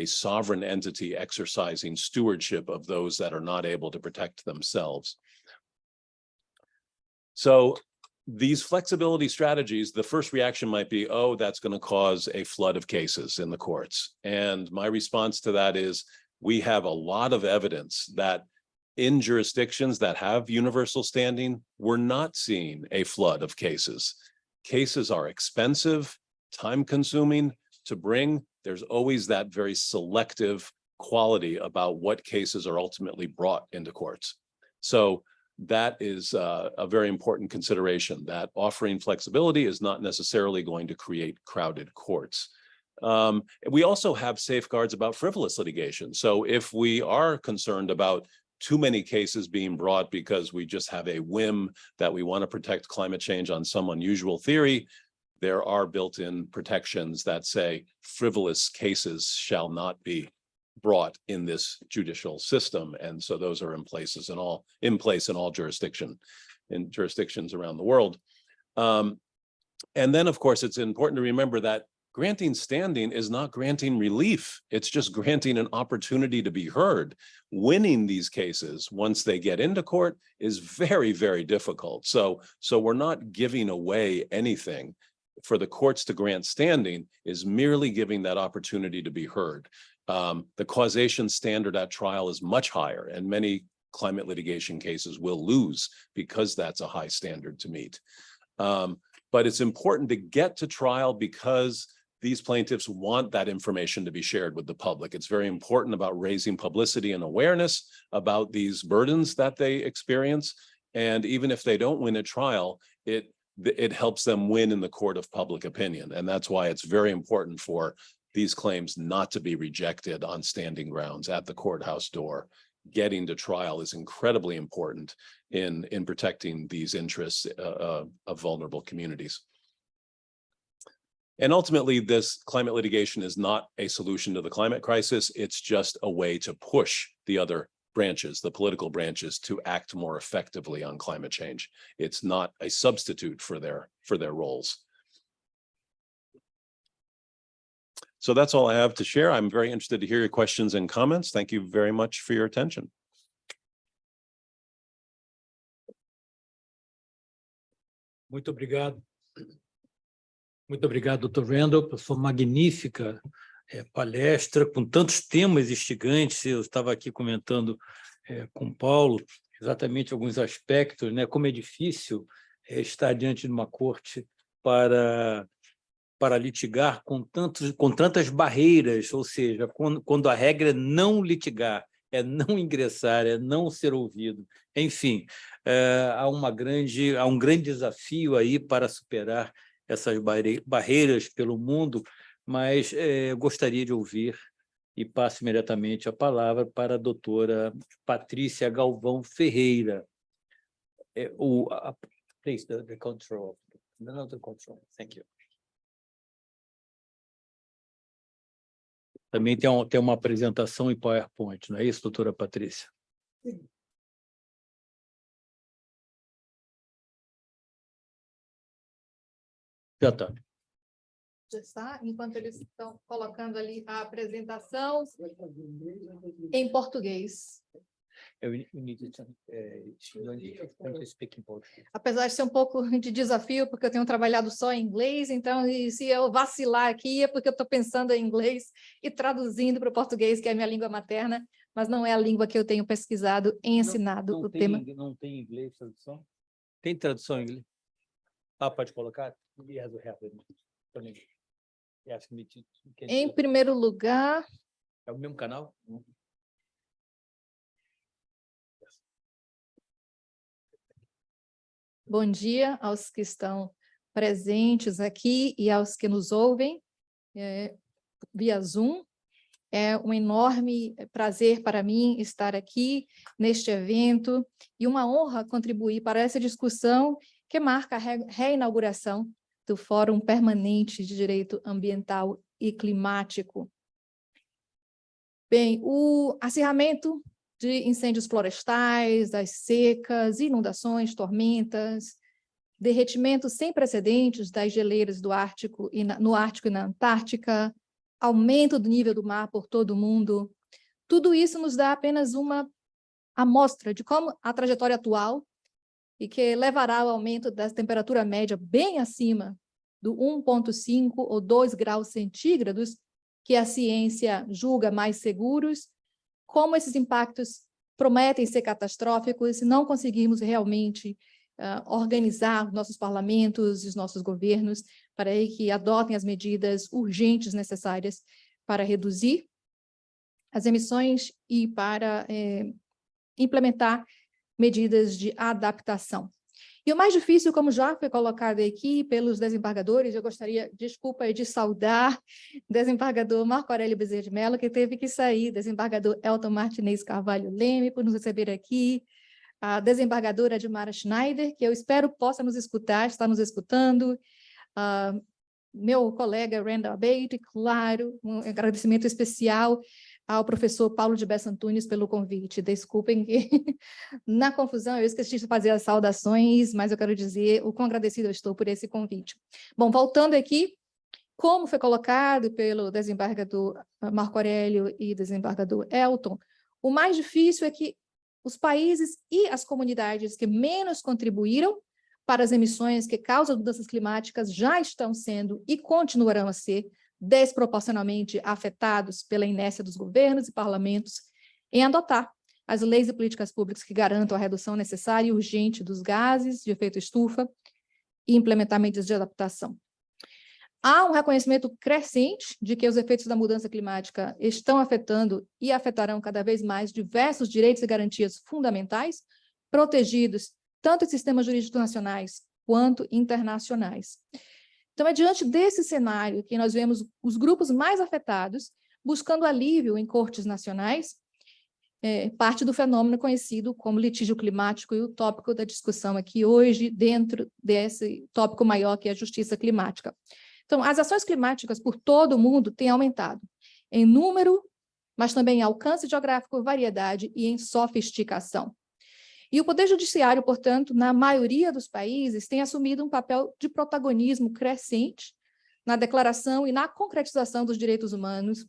sovereign entity exercising stewardship of those that are not able to protect themselves. So these flexibility strategies, the first reaction might be, oh, that's going to cause a flood of cases in the courts. And my response to that is, we have a lot of evidence that in jurisdictions that have universal standing, we're not seeing a flood of cases. Cases are expensive, time-consuming to bring. There's always that very selective quality about what cases are ultimately brought into courts. So that is a very important consideration, that offering flexibility is not necessarily going to create crowded courts. We also have safeguards about frivolous litigation. So if we are concerned about too many cases being brought because we just have a whim that we want to protect climate change on some unusual theory, there are built-in protections that say frivolous cases shall not be brought in this judicial system, and so those are in place in all jurisdictions around the world. And then, of course, it's important to remember that granting standing is not granting relief. It's just granting an opportunity to be heard. Winning these cases once they get into court is very, very difficult. So we're not giving away anything. For the courts to grant standing is merely giving that opportunity to be heard. The causation standard at trial is much higher, and many climate litigation cases will lose because that's a high standard to meet. But it's important to get to trial because these plaintiffs want that information to be shared with the public. It's very important about raising publicity and awareness about these burdens that they experience. And even if they don't win a trial, it helps them win in the court of public opinion. And that's why it's very important for these claims not to be rejected on standing grounds at the courthouse door. Getting to trial is incredibly important in protecting these interests of vulnerable communities. And ultimately, this climate litigation is not a solution to the climate crisis. It's just a way to push the other branches, the political branches, to act more effectively on climate change. It's not a substitute for their roles. So that's all I have to share. I'm very interested to hear your questions and comments. Thank you very much for your attention. Muito obrigado. Muito obrigado, Dr. Randall, por sua magnífica palestra, com tantos temas instigantes. Eu estava aqui comentando com o Paulo exatamente alguns aspectos, né? Como é difícil estar diante de uma corte para litigar com tantas barreiras, ou seja, quando a regra é não litigar, é não ingressar, é não ser ouvido. Enfim, há um grande desafio aí para superar essas barreiras pelo mundo, mas gostaria de ouvir e passo imediatamente a palavra para a doutora Patrícia Galvão Ferreira. Please, the control. No, the control. Thank you. Também tem uma apresentação em PowerPoint, não é isso, doutora Patrícia? Sim. Já está. Já está? Enquanto eles estão colocando ali a apresentação em português. Apesar de ser um pouco de desafio, porque eu tenho trabalhado só em inglês, então se eu vacilar aqui é porque eu estou pensando em inglês e traduzindo para o português, que é a minha língua materna, mas não é a língua que eu tenho pesquisado e ensinado o tema. Não tem inglês tradução? Tem tradução em inglês? Pode colocar? Em primeiro lugar... É o mesmo canal? Bom dia aos que estão presentes aqui e aos que nos ouvem via Zoom. É um enorme prazer para mim estar aqui neste evento e uma honra contribuir para essa discussão que marca a reinauguração do Fórum Permanente de Direito Ambiental e Climático. Bem, o acirramento de incêndios florestais, das secas, inundações, tormentas, derretimentos sem precedentes das geleiras do Ártico no Ártico e na Antártica, aumento do nível do mar por todo o mundo. Tudo isso nos dá apenas uma amostra de como a trajetória atual e que levará ao aumento da temperatura média bem acima do 1,5 ou 2 graus centígrados, que a ciência julga mais seguros, como esses impactos prometem ser catastróficos se não conseguirmos realmente organizar nossos parlamentos e os nossos governos para que adotem as medidas urgentes necessárias para reduzir as emissões e para implementar medidas de adaptação. E o mais difícil, como já foi colocado aqui pelos desembargadores, eu gostaria, desculpa, de saudar o desembargador Marco Aurélio Bezerra de Mello, que teve que sair, desembargador Elton Martinez Carvalho Leme, por nos receber aqui, a desembargadora Dilmara Schneider, que eu espero possa nos escutar, está nos escutando, meu colega Randall Bate, claro, um agradecimento especial ao professor Paulo de Bessa Antunes pelo convite. Desculpem que na confusão eu esqueci de fazer as saudações, mas eu quero dizer o quão agradecido eu estou por esse convite. Bom, voltando aqui, como foi colocado pelo desembargador Marco Aurélio e desembargador Elton, o mais difícil é que os países e as comunidades que menos contribuíram para as emissões que causam mudanças climáticas já estão sendo e continuarão a ser desproporcionalmente afetados pela inércia dos governos e parlamentos em adotar as leis e políticas públicas que garantam a redução necessária e urgente dos gases de efeito estufa e implementar medidas de adaptação. Há um reconhecimento crescente de que os efeitos da mudança climática estão afetando e afetarão cada vez mais diversos direitos e garantias fundamentais protegidos tanto em sistemas jurídicos nacionais quanto internacionais. Então, é diante desse cenário que nós vemos os grupos mais afetados buscando alívio em cortes nacionais, parte do fenômeno conhecido como litígio climático e o tópico da discussão aqui hoje, dentro desse tópico maior que é a justiça climática. Então, as ações climáticas por todo o mundo têm aumentado em número, mas também em alcance geográfico, variedade e em sofisticação. E o Poder Judiciário, portanto, na maioria dos países, tem assumido um papel de protagonismo crescente na declaração e na concretização dos direitos humanos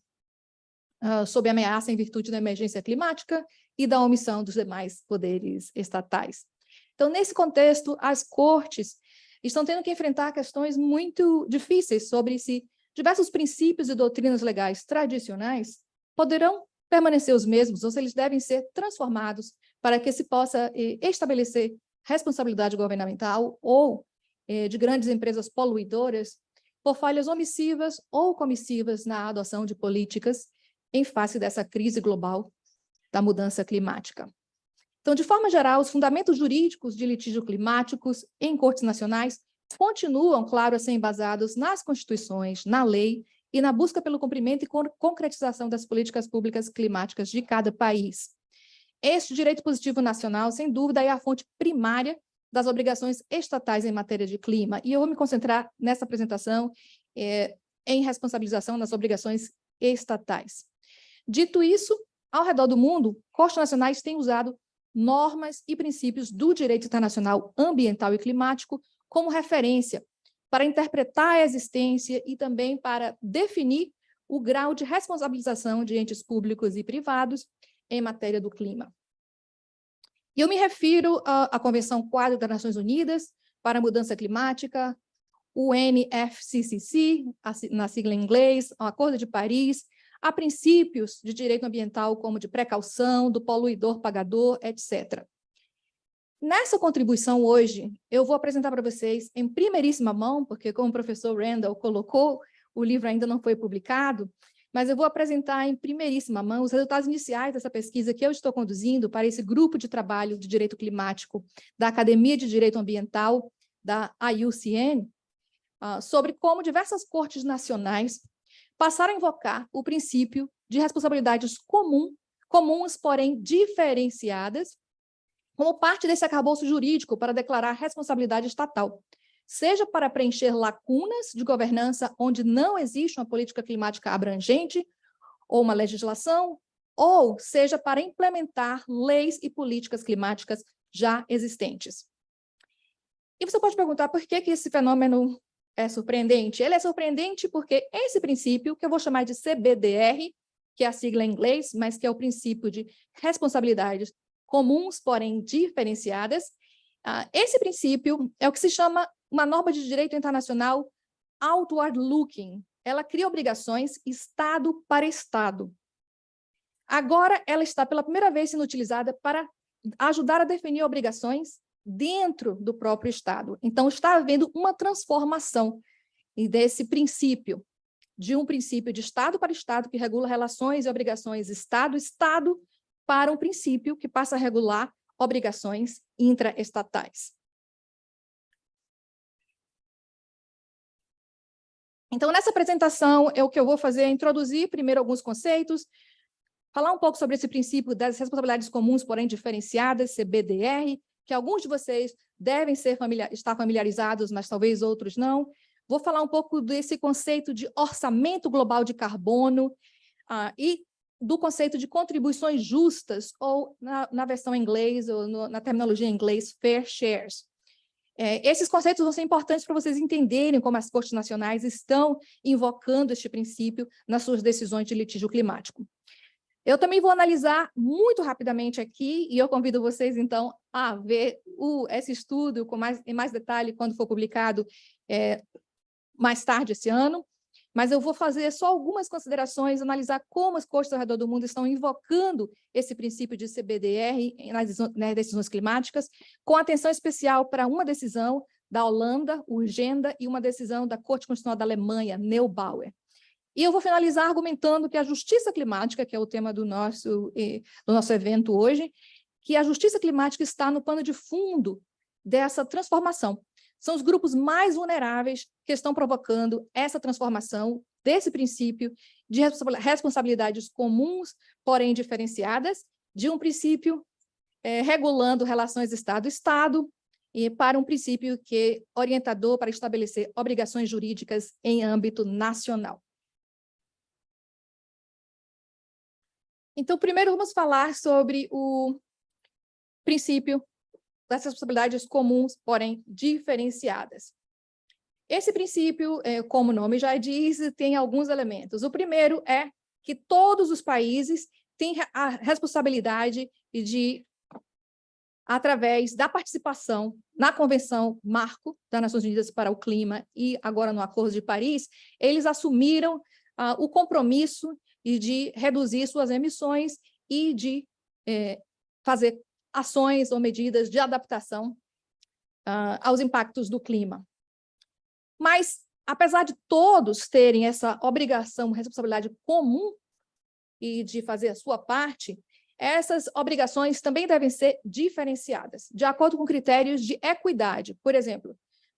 sob ameaça em virtude da emergência climática e da omissão dos demais poderes estatais. Então, nesse contexto, as cortes estão tendo que enfrentar questões muito difíceis sobre se diversos princípios e doutrinas legais tradicionais poderão permanecer os mesmos ou se eles devem ser transformados para que se possa estabelecer responsabilidade governamental ou de grandes empresas poluidoras por falhas omissivas ou comissivas na adoção de políticas em face dessa crise global da mudança climática. Então, de forma geral, os fundamentos jurídicos de litígio climáticos em cortes nacionais continuam, claro, a ser embasados nas constituições, na lei e na busca pelo cumprimento e concretização das políticas públicas climáticas de cada país. Este direito positivo nacional, sem dúvida, é a fonte primária das obrigações estatais em matéria de clima. E eu vou me concentrar nessa apresentação em responsabilização das obrigações estatais. Dito isso, ao redor do mundo, cortes nacionais têm usado normas e princípios do direito internacional ambiental e climático como referência para interpretar a existência e também para definir o grau de responsabilização de entes públicos e privados em matéria do clima. E eu me refiro à Convenção Quadro das Nações Unidas para a Mudança Climática, o UNFCCC, na sigla em inglês, ao Acordo de Paris, a princípios de direito ambiental como de precaução, do poluidor pagador, etc. Nessa contribuição hoje, eu vou apresentar para vocês em primeiríssima mão, porque como o professor Randall colocou, o livro ainda não foi publicado, mas eu vou apresentar em primeiríssima mão os resultados iniciais dessa pesquisa que eu estou conduzindo para esse grupo de trabalho de direito climático da Academia de Direito Ambiental, da IUCN, sobre como diversas cortes nacionais passaram a invocar o princípio de responsabilidades comuns, porém diferenciadas, como parte desse arcabouço jurídico para declarar responsabilidade estatal, seja para preencher lacunas de governança onde não existe uma política climática abrangente ou uma legislação, ou seja para implementar leis e políticas climáticas já existentes. E você pode perguntar por que esse fenômeno é surpreendente? Ele é surpreendente porque esse princípio, que eu vou chamar de CBDR, que é a sigla em inglês, mas que é o princípio de responsabilidades comuns, porém diferenciadas, esse princípio é o que se chama uma norma de direito internacional outward looking. Ela cria obrigações Estado para Estado. Agora, ela está pela primeira vez sendo utilizada para ajudar a definir obrigações dentro do próprio Estado. Então, está havendo uma transformação desse princípio, de um princípio de Estado para Estado, que regula relações e obrigações Estado-Estado, para um princípio que passa a regular obrigações intraestatais. Então, nessa apresentação, o que eu vou fazer é introduzir primeiro alguns conceitos, falar um pouco sobre esse princípio das responsabilidades comuns, porém diferenciadas, CBDR, que alguns de vocês devem estar familiarizados, mas talvez outros não. Vou falar um pouco desse conceito de orçamento global de carbono e do conceito de contribuições justas, ou na versão em inglês, ou na terminologia em inglês, fair shares. Esses conceitos vão ser importantes para vocês entenderem como as cortes nacionais estão invocando este princípio nas suas decisões de litígio climático. Eu também vou analisar muito rapidamente aqui, e eu convido vocês, então, a ver esse estudo em mais detalhe quando for publicado mais tarde esse ano, mas eu vou fazer só algumas considerações, analisar como as cortes ao redor do mundo estão invocando esse princípio de CBDR nas decisões climáticas, com atenção especial para uma decisão da Holanda, Urgenda, e uma decisão da Corte Constitucional da Alemanha, Neubauer. E eu vou finalizar argumentando que a justiça climática, que é o tema do nosso evento hoje, que a justiça climática está no pano de fundo dessa transformação. São os grupos mais vulneráveis que estão provocando essa transformação desse princípio de responsabilidades comuns, porém diferenciadas, de um princípio regulando relações Estado-Estado, e para um princípio que é orientador para estabelecer obrigações jurídicas em âmbito nacional. Então, primeiro vamos falar sobre o princípio das responsabilidades comuns, porém diferenciadas. Esse princípio, como o nome já diz, tem alguns elementos. O primeiro é que todos os países têm a responsabilidade de, através da participação na Convenção Marco das Nações Unidas para o Clima e agora no Acordo de Paris, eles assumiram o compromisso de reduzir suas emissões e de fazer ações ou medidas de adaptação aos impactos do clima. Mas, apesar de todos terem essa obrigação, responsabilidade comum e de fazer a sua parte, essas obrigações também devem ser diferenciadas, de acordo com critérios de equidade. Por exemplo,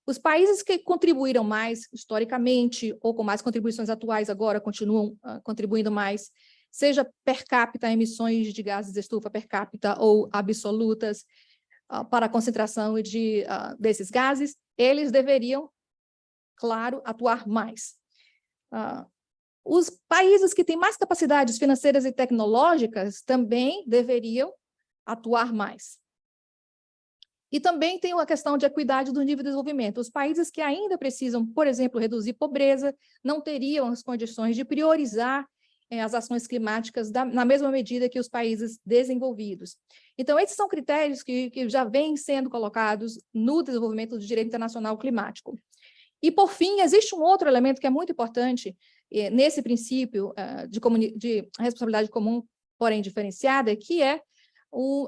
os países que contribuíram mais historicamente ou com mais contribuições atuais agora continuam contribuindo mais, seja per capita, emissões de gases de estufa per capita ou absolutas, para a concentração desses gases, eles deveriam, claro, atuar mais. Os países que têm mais capacidades financeiras e tecnológicas também deveriam atuar mais. E também tem uma questão de equidade do nível de desenvolvimento. Os países que ainda precisam, por exemplo, reduzir pobreza, não teriam as condições de priorizar as ações climáticas na mesma medida que os países desenvolvidos. Então, esses são critérios que já vêm sendo colocados no desenvolvimento do direito internacional climático. E, por fim, existe um outro elemento que é muito importante nesse princípio de responsabilidade comum, porém diferenciada, que é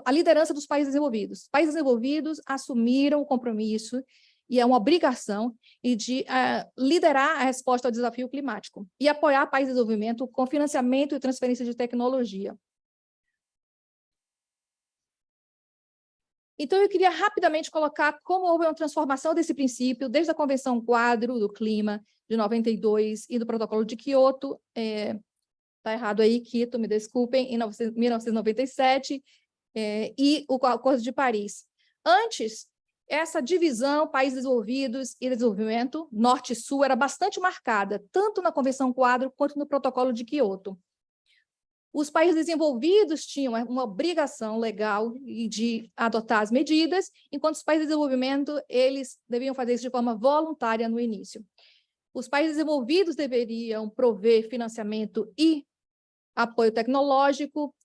a liderança dos países desenvolvidos. Os países desenvolvidos assumiram o compromisso e é uma obrigação de liderar a resposta ao desafio climático e apoiar países de desenvolvimento com financiamento e transferência de tecnologia. Então, eu queria rapidamente colocar como houve uma transformação desse princípio desde a Convenção Quadro do Clima de 92 e do Protocolo de Quioto, está errado aí, Quito, me desculpem, em 1997, e o Acordo de Paris. Antes, essa divisão, países desenvolvidos e desenvolvimento, norte e sul, era bastante marcada, tanto na Convenção Quadro quanto no Protocolo de Quioto. Os países desenvolvidos tinham uma obrigação legal de adotar as medidas, enquanto os países de desenvolvimento, eles deviam fazer isso de forma voluntária no início. Os países desenvolvidos deveriam prover financiamento e apoio tecnológico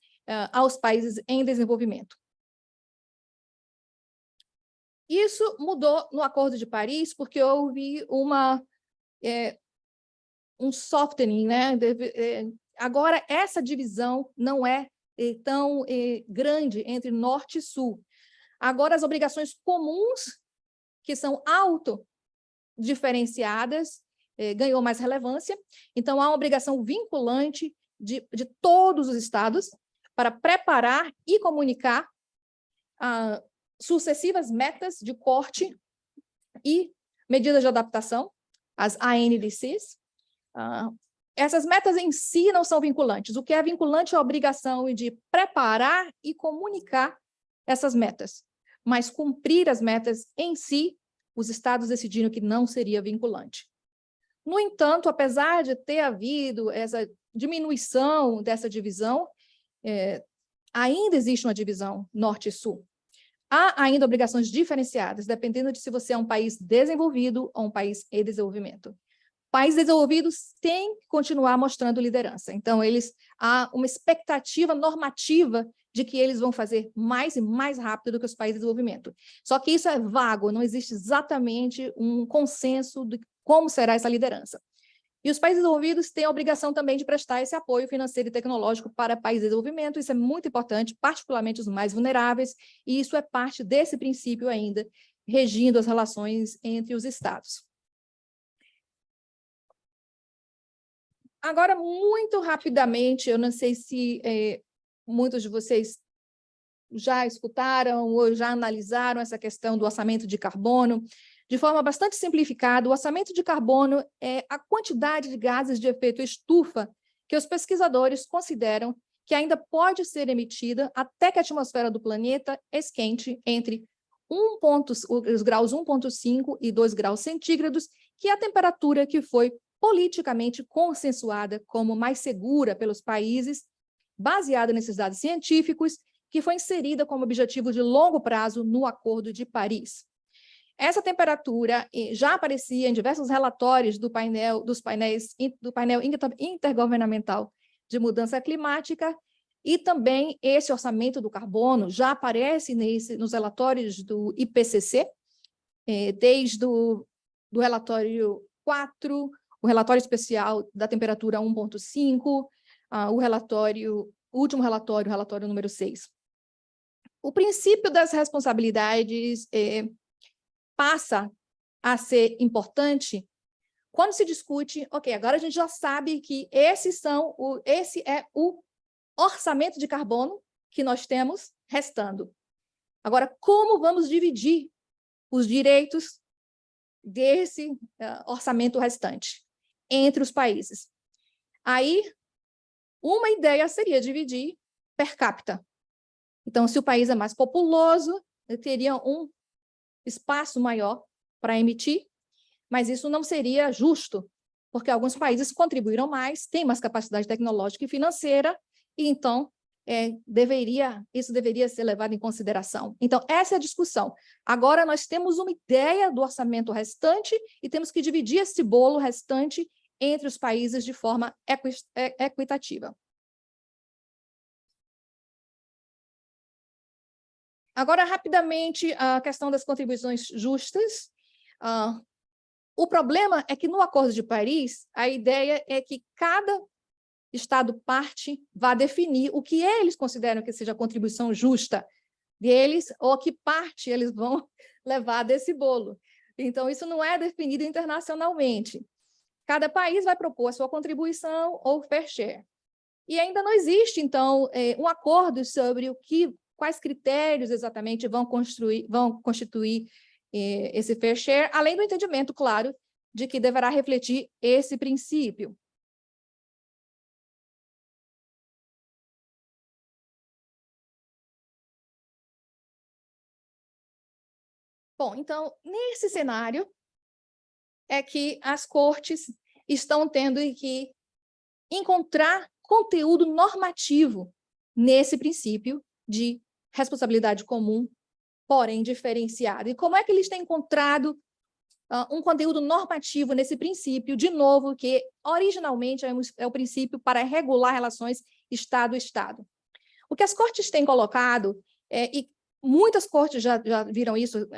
aos países em desenvolvimento. Isso mudou no Acordo de Paris, porque houve um softening, né? Agora, essa divisão não é tão grande entre norte e sul. Agora, as obrigações comuns, que são autodiferenciadas, ganhou mais relevância. Então, há uma obrigação vinculante de todos os estados para preparar e comunicar sucessivas metas de corte e medidas de adaptação, as ANDCs. Essas metas em si não são vinculantes. O que é vinculante é a obrigação de preparar e comunicar essas metas, mas cumprir as metas em si, os estados decidiram que não seria vinculante. No entanto, apesar de ter havido essa diminuição dessa divisão, ainda existe uma divisão norte e sul. Há ainda obrigações diferenciadas, dependendo de se você é um país desenvolvido ou um país em desenvolvimento. Países desenvolvidos têm que continuar mostrando liderança. Então, há uma expectativa normativa de que eles vão fazer mais e mais rápido do que os países de desenvolvimento. Só que isso é vago, não existe exatamente um consenso de como será essa liderança. E os países desenvolvidos têm a obrigação também de prestar esse apoio financeiro e tecnológico para países de desenvolvimento. Isso é muito importante, particularmente os mais vulneráveis, e isso é parte desse princípio ainda, regindo as relações entre os estados. Agora, muito rapidamente, eu não sei se muitos de vocês já escutaram ou já analisaram essa questão do orçamento de carbono. De forma bastante simplificada, o orçamento de carbono é a quantidade de gases de efeito estufa que os pesquisadores consideram que ainda pode ser emitida até que a atmosfera do planeta esquente entre os graus 1,5 e 2 graus centígrados, que é a temperatura que foi politicamente consensuada como mais segura pelos países, baseada nesses dados científicos, que foi inserida como objetivo de longo prazo no Acordo de Paris. Essa temperatura já aparecia em diversos relatórios do painel intergovernamental de mudança climática, e também esse orçamento do carbono já aparece nos relatórios do IPCC, desde o relatório 4, o relatório especial da temperatura 1,5, o último relatório, o relatório número 6. O princípio das responsabilidades passa a ser importante quando se discute, ok, agora a gente já sabe que esse é o orçamento de carbono que nós temos restando. Agora, como vamos dividir os direitos desse orçamento restante entre os países? Aí, uma ideia seria dividir per capita. Então, se o país é mais populoso, teria um espaço maior para emitir, mas isso não seria justo, porque alguns países contribuíram mais, têm mais capacidade tecnológica e financeira, e então isso deveria ser levado em consideração. Então, essa é a discussão. Agora, nós temos uma ideia do orçamento restante e temos que dividir esse bolo restante entre os países de forma equitativa. Agora, rapidamente, a questão das contribuições justas. O problema é que, no Acordo de Paris, a ideia é que cada Estado-parte vá definir o que eles consideram que seja a contribuição justa deles, ou que parte eles vão levar desse bolo. Então, isso não é definido internacionalmente. Cada país vai propor a sua contribuição ou fair share. E ainda não existe, então, um acordo sobre quais critérios exatamente vão constituir esse fair share, além do entendimento, claro, de que deverá refletir esse princípio. Bom, então, nesse cenário, é que as cortes estão tendo que encontrar conteúdo normativo nesse princípio de responsabilidade comum, porém diferenciado. E como é que eles têm encontrado um conteúdo normativo nesse princípio, de novo, que originalmente é o princípio para regular relações Estado-Estado? O que as cortes têm colocado, e muitas cortes já viram isso,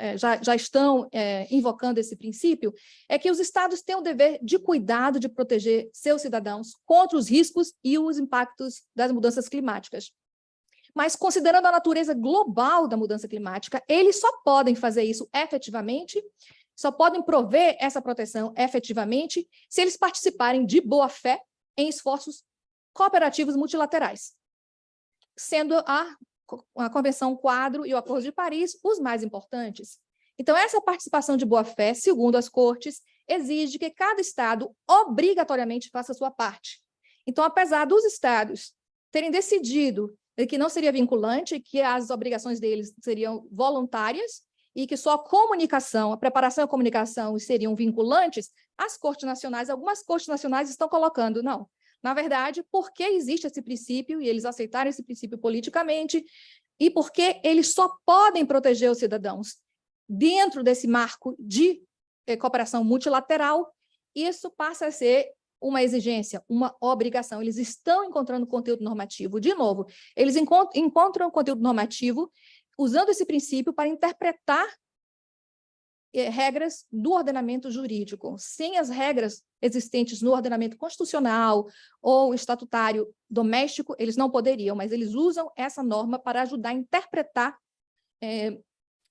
já estão invocando esse princípio, é que os Estados têm o dever de cuidado de proteger seus cidadãos contra os riscos e os impactos das mudanças climáticas. Mas, considerando a natureza global da mudança climática, eles só podem fazer isso efetivamente, só podem prover essa proteção efetivamente, se eles participarem de boa fé em esforços cooperativos multilaterais, sendo a Convenção Quadro e o Acordo de Paris os mais importantes. Então, essa participação de boa-fé, segundo as cortes, exige que cada Estado obrigatoriamente faça a sua parte. Então, apesar dos Estados terem decidido que não seria vinculante, que as obrigações deles seriam voluntárias e que só a comunicação, a preparação e a comunicação seriam vinculantes, as cortes nacionais, algumas cortes nacionais estão colocando, não. Na verdade, porque existe esse princípio, e eles aceitaram esse princípio politicamente, e porque eles só podem proteger os cidadãos dentro desse marco de cooperação multilateral, isso passa a ser uma exigência, uma obrigação. Eles estão encontrando conteúdo normativo. De novo, eles encontram conteúdo normativo usando esse princípio para interpretar regras do ordenamento jurídico. Sem as regras existentes no ordenamento constitucional ou estatutário doméstico, eles não poderiam, mas eles usam essa norma para ajudar a interpretar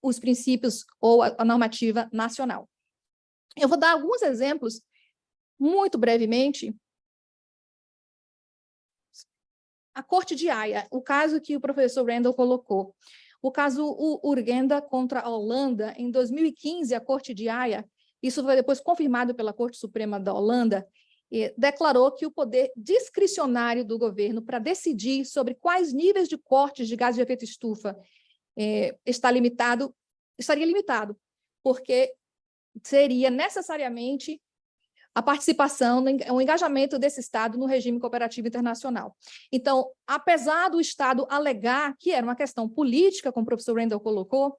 os princípios ou a normativa nacional. Eu vou dar alguns exemplos, muito brevemente. A Corte de Haia, o caso que o professor Randall colocou. O caso Urgenda contra a Holanda, em 2015, a Corte de Haia, isso foi depois confirmado pela Corte Suprema da Holanda, declarou que o poder discricionário do governo para decidir sobre quais níveis de cortes de gás de efeito estufa estaria limitado, porque seria necessariamente a participação, o engajamento desse Estado no regime cooperativo internacional. Então, apesar do Estado alegar que era uma questão política, como o professor Randall colocou,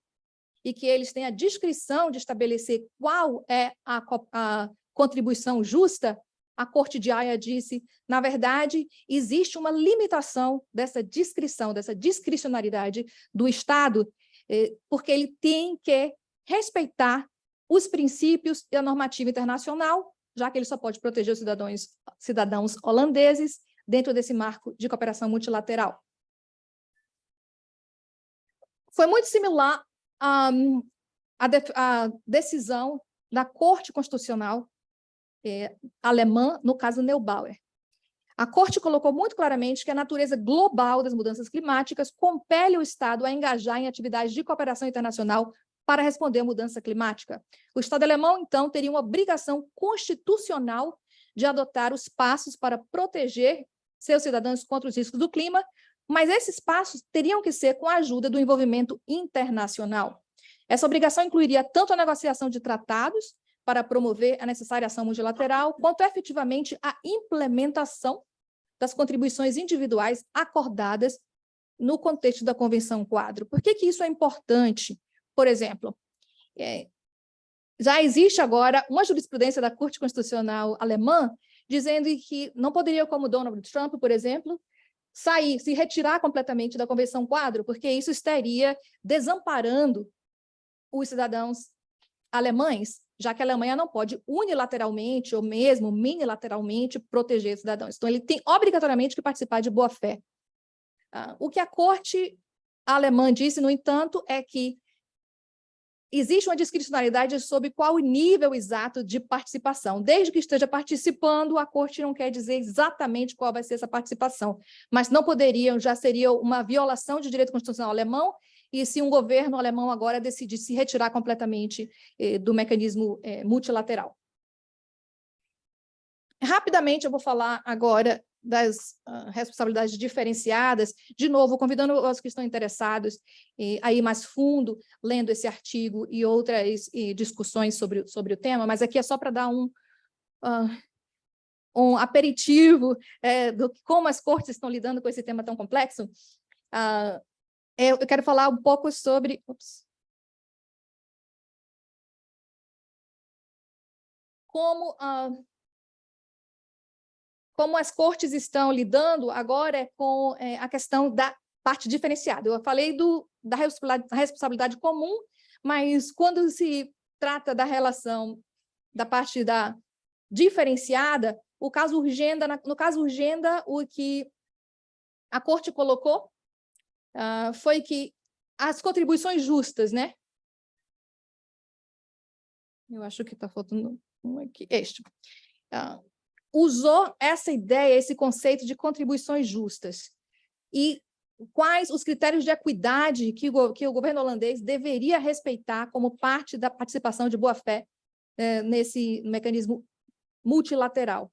e que eles têm a discrição de estabelecer qual é a contribuição justa, a Corte de Haia disse, na verdade, existe uma limitação dessa discrição, dessa discricionariedade do Estado, porque ele tem que respeitar os princípios e a normativa internacional, já que ele só pode proteger os cidadãos holandeses dentro desse marco de cooperação multilateral. Foi muito similar à decisão da Corte Constitucional alemã, no caso Neubauer. A Corte colocou muito claramente que a natureza global das mudanças climáticas compele o Estado a engajar em atividades de cooperação internacional para responder à mudança climática. O Estado alemão, então, teria uma obrigação constitucional de adotar os passos para proteger seus cidadãos contra os riscos do clima, Mas esses passos teriam que ser com a ajuda do envolvimento internacional. Essa obrigação incluiria tanto a negociação de tratados para promover a necessária ação multilateral, quanto efetivamente a implementação das contribuições individuais acordadas no contexto da Convenção Quadro. Por que isso é importante? Por exemplo, já existe agora uma jurisprudência da Corte Constitucional alemã dizendo que não poderia, como Donald Trump, por exemplo, se retirar completamente da Convenção Quadro, porque isso estaria desamparando os cidadãos alemães, já que a Alemanha não pode unilateralmente ou mesmo minilateralmente proteger cidadãos. Então, ele tem obrigatoriamente que participar de boa-fé. O que a Corte alemã disse, no entanto, é que existe uma discricionalidade sobre qual o nível exato de participação. Desde que esteja participando, a Corte não quer dizer exatamente qual vai ser essa participação, mas não poderiam, já seria uma violação de direito constitucional alemão, e se um governo alemão agora decidir se retirar completamente do mecanismo multilateral. Rapidamente, eu vou falar agora das responsabilidades diferenciadas, de novo, convidando os que estão interessados a ir mais fundo, lendo esse artigo e outras discussões sobre o tema, mas aqui é só para dar um aperitivo do como as cortes estão lidando com esse tema tão complexo. Eu quero falar um pouco sobre... como as cortes estão lidando agora com a questão da parte diferenciada. Eu falei da responsabilidade comum, mas quando se trata da relação da parte da diferenciada, no caso Urgenda, o que a Corte colocou foi que as contribuições justas, né? Eu acho que está faltando um aqui. Usou essa ideia, esse conceito de contribuições justas. E quais os critérios de equidade que o governo holandês deveria respeitar como parte da participação de boa-fé nesse mecanismo multilateral.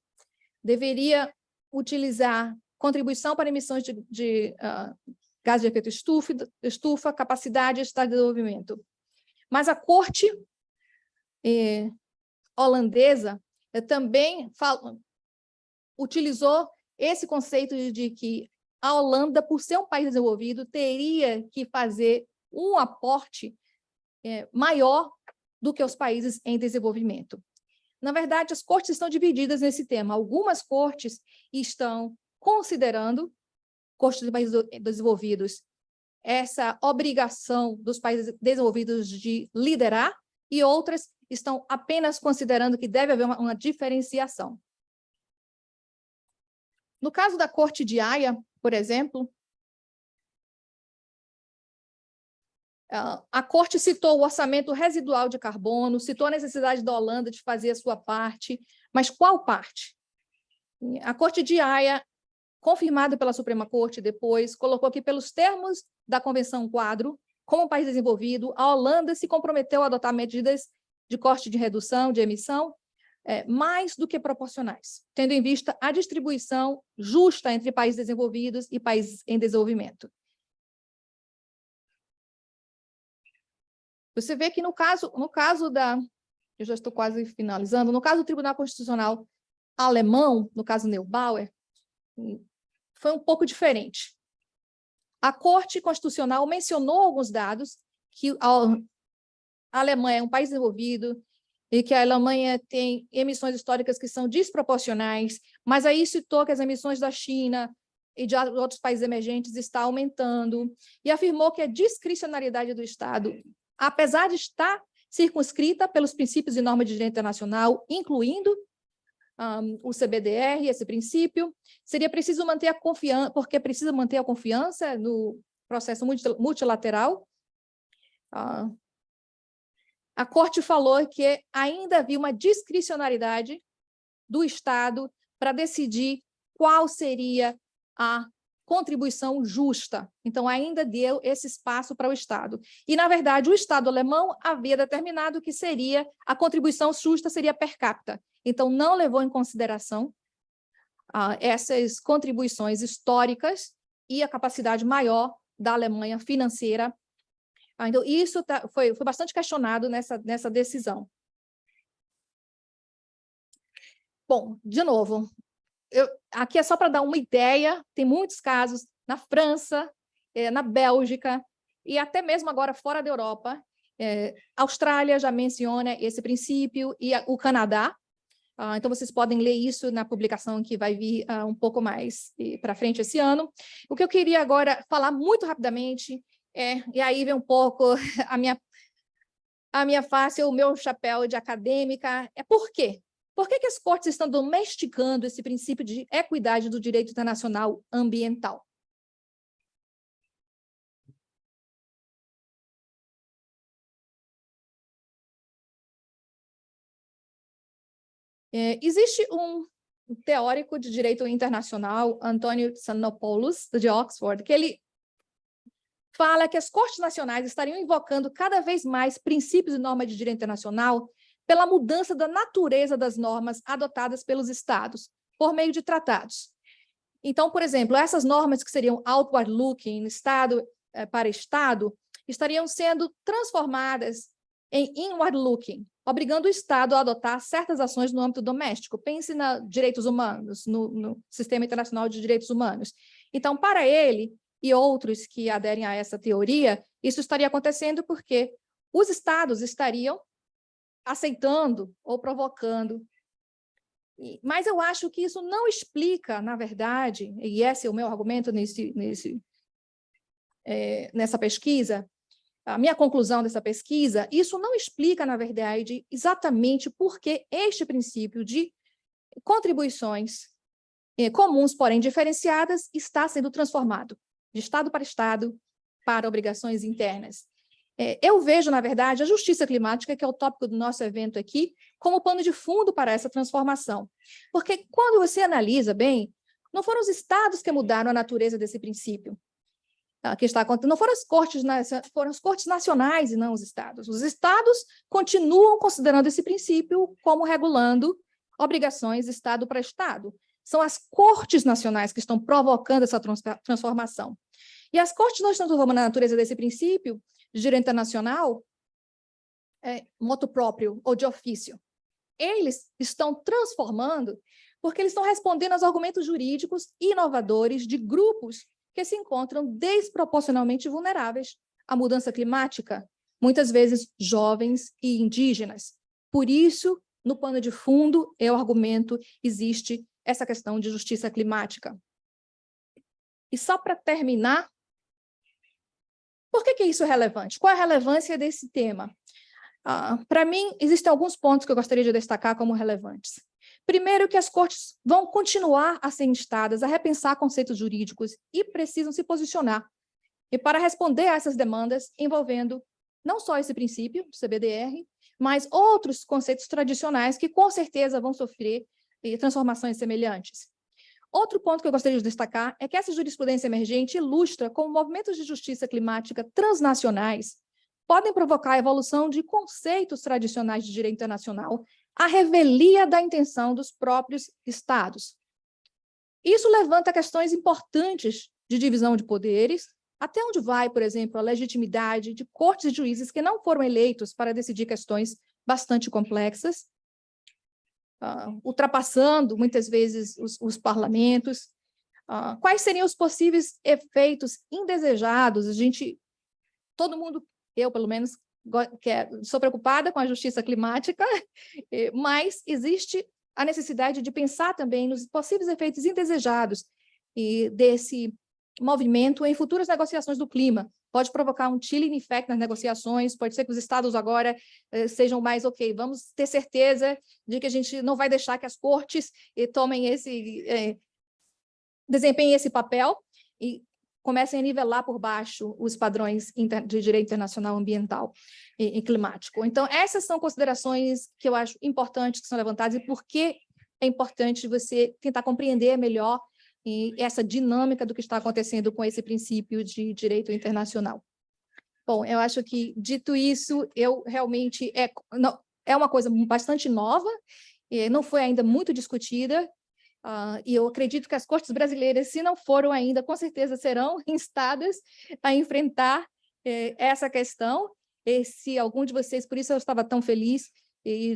Deveria utilizar contribuição para emissões de gases de efeito estufa, capacidade e estado de desenvolvimento. Mas a Corte holandesa também utilizou esse conceito de que a Holanda, por ser um país desenvolvido, teria que fazer um aporte maior do que os países em desenvolvimento. Na verdade, as cortes estão divididas nesse tema. Algumas cortes estão considerando, cortes de países desenvolvidos, essa obrigação dos países desenvolvidos de liderar, e outras estão apenas considerando que deve haver uma diferenciação. No caso da Corte de Haia, por exemplo, a Corte citou o orçamento residual de carbono, citou a necessidade da Holanda de fazer a sua parte, mas qual parte? A Corte de Haia, confirmada pela Suprema Corte depois, colocou que, pelos termos da Convenção Quadro, como país desenvolvido, a Holanda se comprometeu a adotar medidas de corte de redução de emissão mais do que proporcionais, tendo em vista a distribuição justa entre países desenvolvidos e países em desenvolvimento. Você vê que no caso da... Eu já estou quase finalizando. No caso do Tribunal Constitucional alemão, no caso Neubauer, foi um pouco diferente. A Corte Constitucional mencionou alguns dados que a Alemanha é um país desenvolvido e que a Alemanha tem emissões históricas que são desproporcionais, mas aí citou que as emissões da China e de outros países emergentes estão aumentando, e afirmou que a discricionariedade do Estado, apesar de estar circunscrita pelos princípios e normas de direito internacional, incluindo o CBDR, esse princípio, seria preciso manter a confiança, porque precisa manter a confiança no processo multilateral. A Corte falou que ainda havia uma discricionariedade do Estado para decidir qual seria a contribuição justa. Então, ainda deu esse espaço para o Estado. E, na verdade, o Estado alemão havia determinado que a contribuição justa seria per capita. Então, não levou em consideração essas contribuições históricas e a capacidade maior da Alemanha financeira. Então, isso foi bastante questionado nessa decisão. Bom, de novo, aqui é só para dar uma ideia, tem muitos casos na França, na Bélgica, e até mesmo agora fora da Europa. A Austrália já menciona esse princípio, e o Canadá. Então, vocês podem ler isso na publicação que vai vir um pouco mais para frente esse ano. O que eu queria agora falar muito rapidamente, e aí vem um pouco a minha face, o meu chapéu de acadêmica, por quê? Por que as cortes estão domesticando esse princípio de equidade do direito internacional ambiental? Existe um teórico de direito internacional, Antônio Xenopoulos, de Oxford, que ele fala que as cortes nacionais estariam invocando cada vez mais princípios e normas de direito internacional pela mudança da natureza das normas adotadas pelos estados, por meio de tratados. Então, por exemplo, essas normas que seriam outward-looking, estado para estado, estariam sendo transformadas em inward-looking, obrigando o Estado a adotar certas ações no âmbito doméstico. Pense nos direitos humanos, no Sistema Internacional de Direitos Humanos. Então, para ele e outros que aderem a essa teoria, isso estaria acontecendo porque os Estados estariam aceitando ou provocando. Mas eu acho que isso não explica, na verdade, e esse é o meu argumento nessa pesquisa, a minha conclusão dessa pesquisa, isso não explica, na verdade, exatamente por que este princípio de contribuições comuns, porém diferenciadas, está sendo transformado de Estado para obrigações internas. Eu vejo, na verdade, a justiça climática, que é o tópico do nosso evento aqui, como pano de fundo para essa transformação. Porque quando você analisa bem, não foram os estados que mudaram a natureza desse princípio. Que está acontecendo, não foram foram as cortes nacionais e não os estados. Os estados continuam considerando esse princípio como regulando obrigações Estado para Estado. São as cortes nacionais que estão provocando essa transformação. E as cortes não estão transformando a natureza desse princípio de direito internacional motu próprio ou de ofício. Eles estão transformando porque eles estão respondendo aos argumentos jurídicos inovadores de grupos que se encontram desproporcionalmente vulneráveis à mudança climática, muitas vezes jovens e indígenas. Por isso, no pano de fundo, eu argumento, existe essa questão de justiça climática. E só para terminar, por que isso é relevante? Qual é a relevância desse tema? Para mim, existem alguns pontos que eu gostaria de destacar como relevantes. Primeiro, que as cortes vão continuar a ser instadas a repensar conceitos jurídicos e precisam se posicionar. E para responder a essas demandas, envolvendo não só esse princípio do CBDR, mas outros conceitos tradicionais que, com certeza, vão sofrer transformações semelhantes. Outro ponto que eu gostaria de destacar é que essa jurisprudência emergente ilustra como movimentos de justiça climática transnacionais podem provocar a evolução de conceitos tradicionais de direito internacional, a revelia da intenção dos próprios Estados. Isso levanta questões importantes de divisão de poderes, até onde vai, por exemplo, a legitimidade de cortes e juízes que não foram eleitos para decidir questões bastante complexas, ultrapassando, muitas vezes, os parlamentos. Quais seriam os possíveis efeitos indesejados? Todo mundo, eu, pelo menos, sou preocupada com a justiça climática, mas existe a necessidade de pensar também nos possíveis efeitos indesejados desse movimento em futuras negociações do clima. Pode provocar um chilling effect nas negociações, pode ser que os estados agora sejam mais, vamos ter certeza de que a gente não vai deixar que as cortes desempenhem esse papel e comecem a nivelar por baixo os padrões de direito internacional ambiental e climático. Então, essas são considerações que eu acho importantes, que são levantadas, e por que é importante você tentar compreender melhor essa dinâmica do que está acontecendo com esse princípio de direito internacional. Bom, eu acho que, dito isso, realmente é uma coisa bastante nova, não foi ainda muito discutida, E eu acredito que as cortes brasileiras, se não foram ainda, com certeza serão instadas a enfrentar essa questão. E se algum de vocês, por isso eu estava tão feliz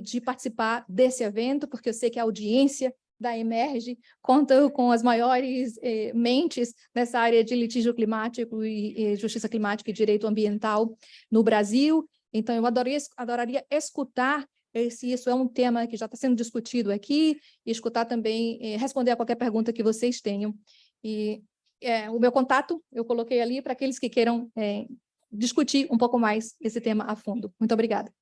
de participar desse evento, porque eu sei que a audiência da Emerge conta com as maiores mentes nessa área de litígio climático e justiça climática e direito ambiental no Brasil. Então, eu adoraria escutar se isso é um tema que já está sendo discutido aqui, e escutar também, responder a qualquer pergunta que vocês tenham. E o meu contato eu coloquei ali para aqueles que queiram discutir um pouco mais esse tema a fundo. Muito obrigada.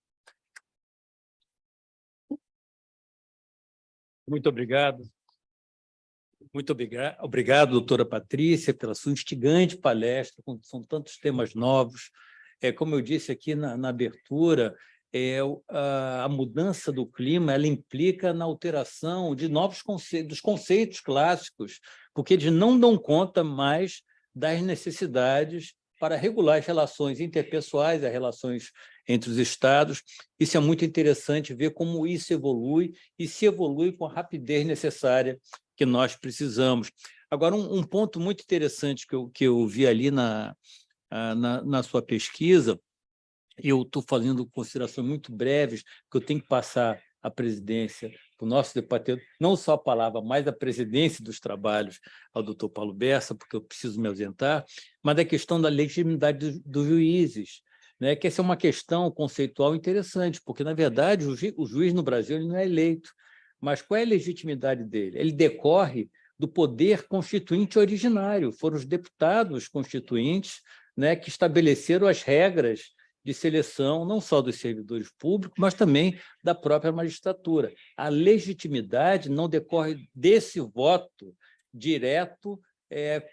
Muito obrigado. Muito obrigado, doutora Patrícia, pela sua instigante palestra, são tantos temas novos. Como eu disse aqui na abertura, a mudança do clima ela implica na alteração de novos conceitos, dos conceitos clássicos, porque eles não dão conta mais das necessidades para regular as relações interpessoais, as relações entre os Estados. Isso é muito interessante ver como isso evolui e se evolui com a rapidez necessária que nós precisamos. Agora, um ponto muito interessante que eu vi ali na sua pesquisa, eu estou fazendo considerações muito breves, que eu tenho que passar a presidência para o nosso debatedor, não só a palavra, mas a presidência dos trabalhos ao doutor Paulo Bessa, porque eu preciso me ausentar, mas a questão da legitimidade dos juízes, né? Que essa é uma questão conceitual interessante, porque, na verdade, o juiz no Brasil ele não é eleito, mas qual é a legitimidade dele? Ele decorre do poder constituinte originário, foram os deputados constituintes, né, que estabeleceram as regras de seleção, não só dos servidores públicos, mas também da própria magistratura. A legitimidade não decorre desse voto direto,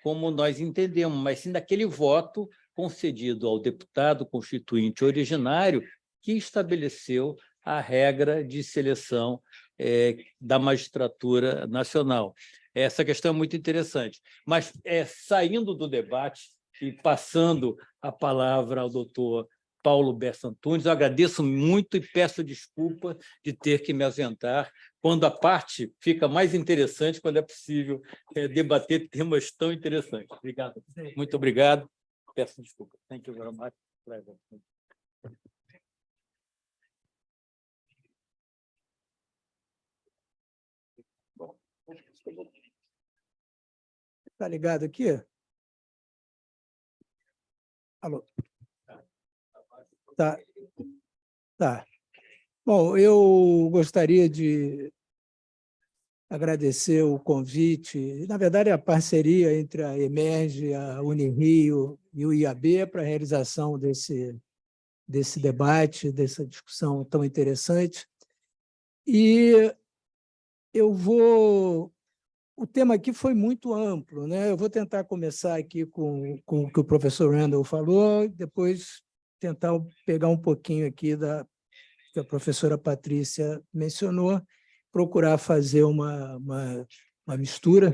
como nós entendemos, mas sim daquele voto concedido ao deputado constituinte originário que estabeleceu a regra de seleção da magistratura nacional. Essa questão é muito interessante. Mas, saindo do debate e passando a palavra ao doutor Paulo Bessa Antunes, eu agradeço muito e peço desculpa de ter que me ausentar, quando a parte fica mais interessante, quando é possível debater temas tão interessantes. Obrigado. Muito obrigado. Peço desculpa. Thank you very much. Está ligado aqui? Alô? Tá. Tá. Bom, eu gostaria de agradecer o convite, na verdade, a parceria entre a Emerge, a Unirio e o IAB para a realização desse debate, dessa discussão tão interessante. E o tema aqui foi muito amplo, né? Eu vou tentar começar aqui com o que o professor Randall falou, depois tentar pegar um pouquinho aqui que a professora Patrícia mencionou, procurar fazer uma mistura.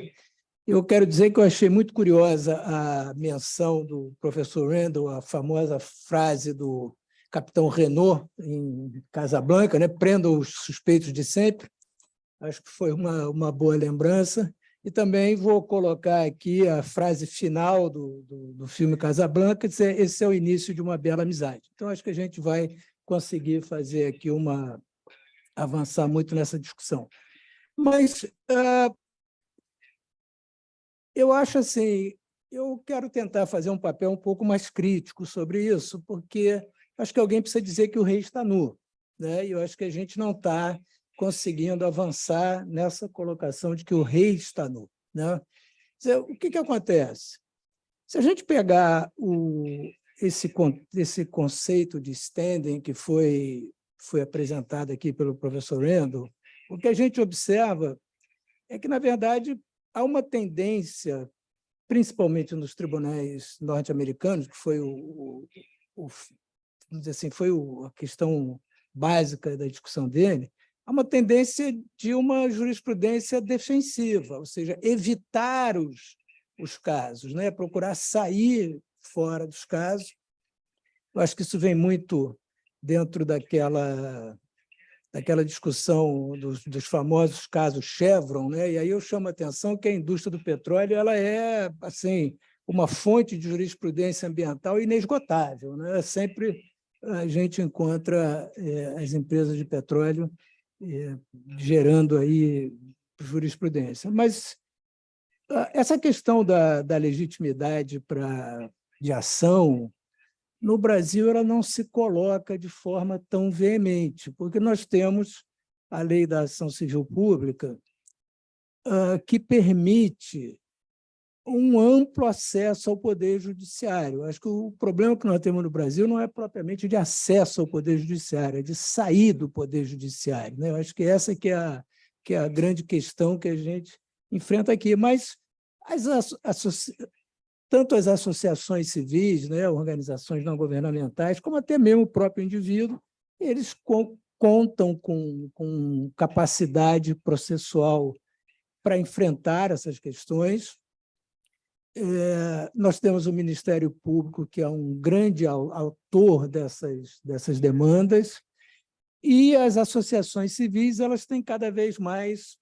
Eu quero dizer que eu achei muito curiosa a menção do professor Randall, a famosa frase do capitão Renault, em Casablanca, né? Prendam os suspeitos de sempre. Acho que foi uma boa lembrança. E também vou colocar aqui a frase final do filme Casablanca, dizer, esse é o início de uma bela amizade. Então, acho que a gente vai conseguir fazer aqui avançar muito nessa discussão. Mas eu acho assim, eu quero tentar fazer um papel um pouco mais crítico sobre isso, porque acho que alguém precisa dizer que o rei está nu, né? E eu acho que a gente não está conseguindo avançar nessa colocação de que o rei está nu, né? Quer dizer, o que acontece? Se a gente pegar esse conceito de standing que foi apresentado aqui pelo professor Randall, o que a gente observa é que, na verdade, há uma tendência, principalmente nos tribunais norte-americanos, que foi vamos dizer assim, foi a questão básica da discussão dele, há uma tendência de uma jurisprudência defensiva, ou seja, evitar os casos, né? Procurar sair fora dos casos. Eu acho que isso vem muito dentro daquela daquela discussão dos famosos casos Chevron, né? E aí eu chamo a atenção que a indústria do petróleo ela é assim uma fonte de jurisprudência ambiental inesgotável, né? Sempre a gente encontra as empresas de petróleo gerando aí jurisprudência. Mas essa questão da legitimidade de ação, no Brasil, ela não se coloca de forma tão veemente, porque nós temos a Lei da Ação Civil Pública, que permite um amplo acesso ao Poder Judiciário. Acho que o problema que nós temos no Brasil não é propriamente de acesso ao Poder Judiciário, é de sair do Poder Judiciário, né? Eu acho que essa que é a grande questão que a gente enfrenta aqui. Mas tanto as associações civis, né, organizações não governamentais, como até mesmo o próprio indivíduo, eles contam com capacidade processual para enfrentar essas questões. Nós temos o Ministério Público, que é um grande autor dessas demandas, e as associações civis elas têm cada vez mais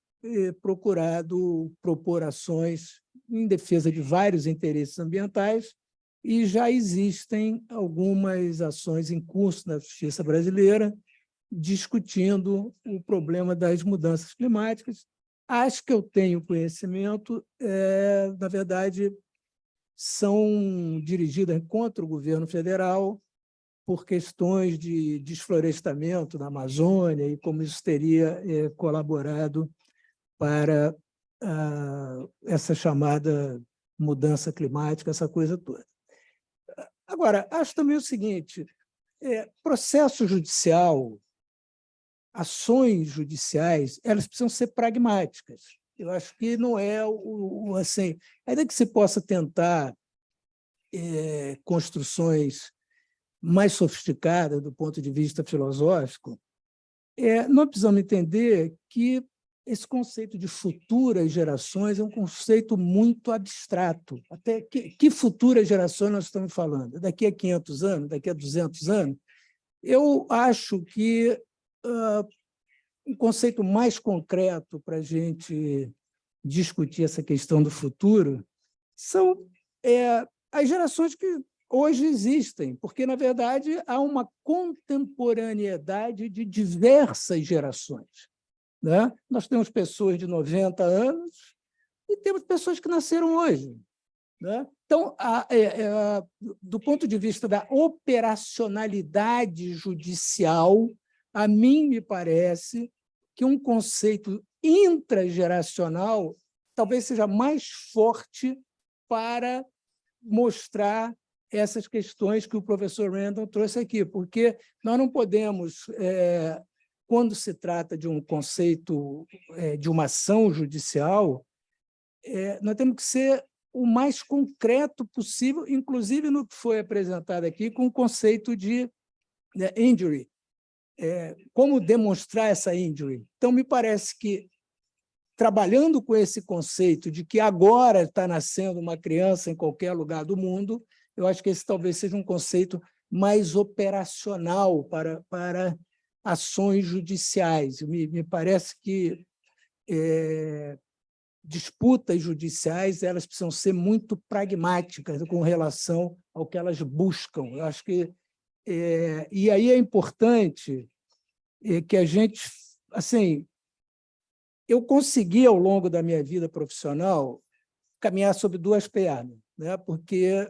procurado propor ações em defesa de vários interesses ambientais, e já existem algumas ações em curso na Justiça brasileira discutindo o problema das mudanças climáticas. As que eu tenho conhecimento, na verdade, são dirigidas contra o governo federal por questões de desflorestamento na Amazônia e como isso teria colaborado para essa chamada mudança climática, essa coisa toda. Agora, acho também o seguinte, processo judicial, ações judiciais, elas precisam ser pragmáticas. Eu acho que não é assim, ainda que se possa tentar construções mais sofisticadas do ponto de vista filosófico, nós precisamos entender que esse conceito de futuras gerações é um conceito muito abstrato. Até que futuras gerações nós estamos falando? Daqui a 500 anos? Daqui a 200 anos? Eu acho que um conceito mais concreto para a gente discutir essa questão do futuro são as gerações que hoje existem, porque, na verdade, há uma contemporaneidade de diversas gerações, né? Nós temos pessoas de 90 anos e temos pessoas que nasceram hoje, né? Então, do ponto de vista da operacionalidade judicial, a mim me parece que um conceito intrageracional talvez seja mais forte para mostrar essas questões que o professor Randall trouxe aqui, porque nós não podemos, quando se trata de um conceito de uma ação judicial, nós temos que ser o mais concreto possível, inclusive no que foi apresentado aqui com o conceito de injury, como demonstrar essa injury. Então, me parece que, trabalhando com esse conceito de que agora está nascendo uma criança em qualquer lugar do mundo, eu acho que esse talvez seja um conceito mais operacional para ações judiciais. Me parece que disputas judiciais elas precisam ser muito pragmáticas com relação ao que elas buscam. Eu acho que e aí é importante que a gente, assim, eu consegui ao longo da minha vida profissional caminhar sobre duas pernas, né? Porque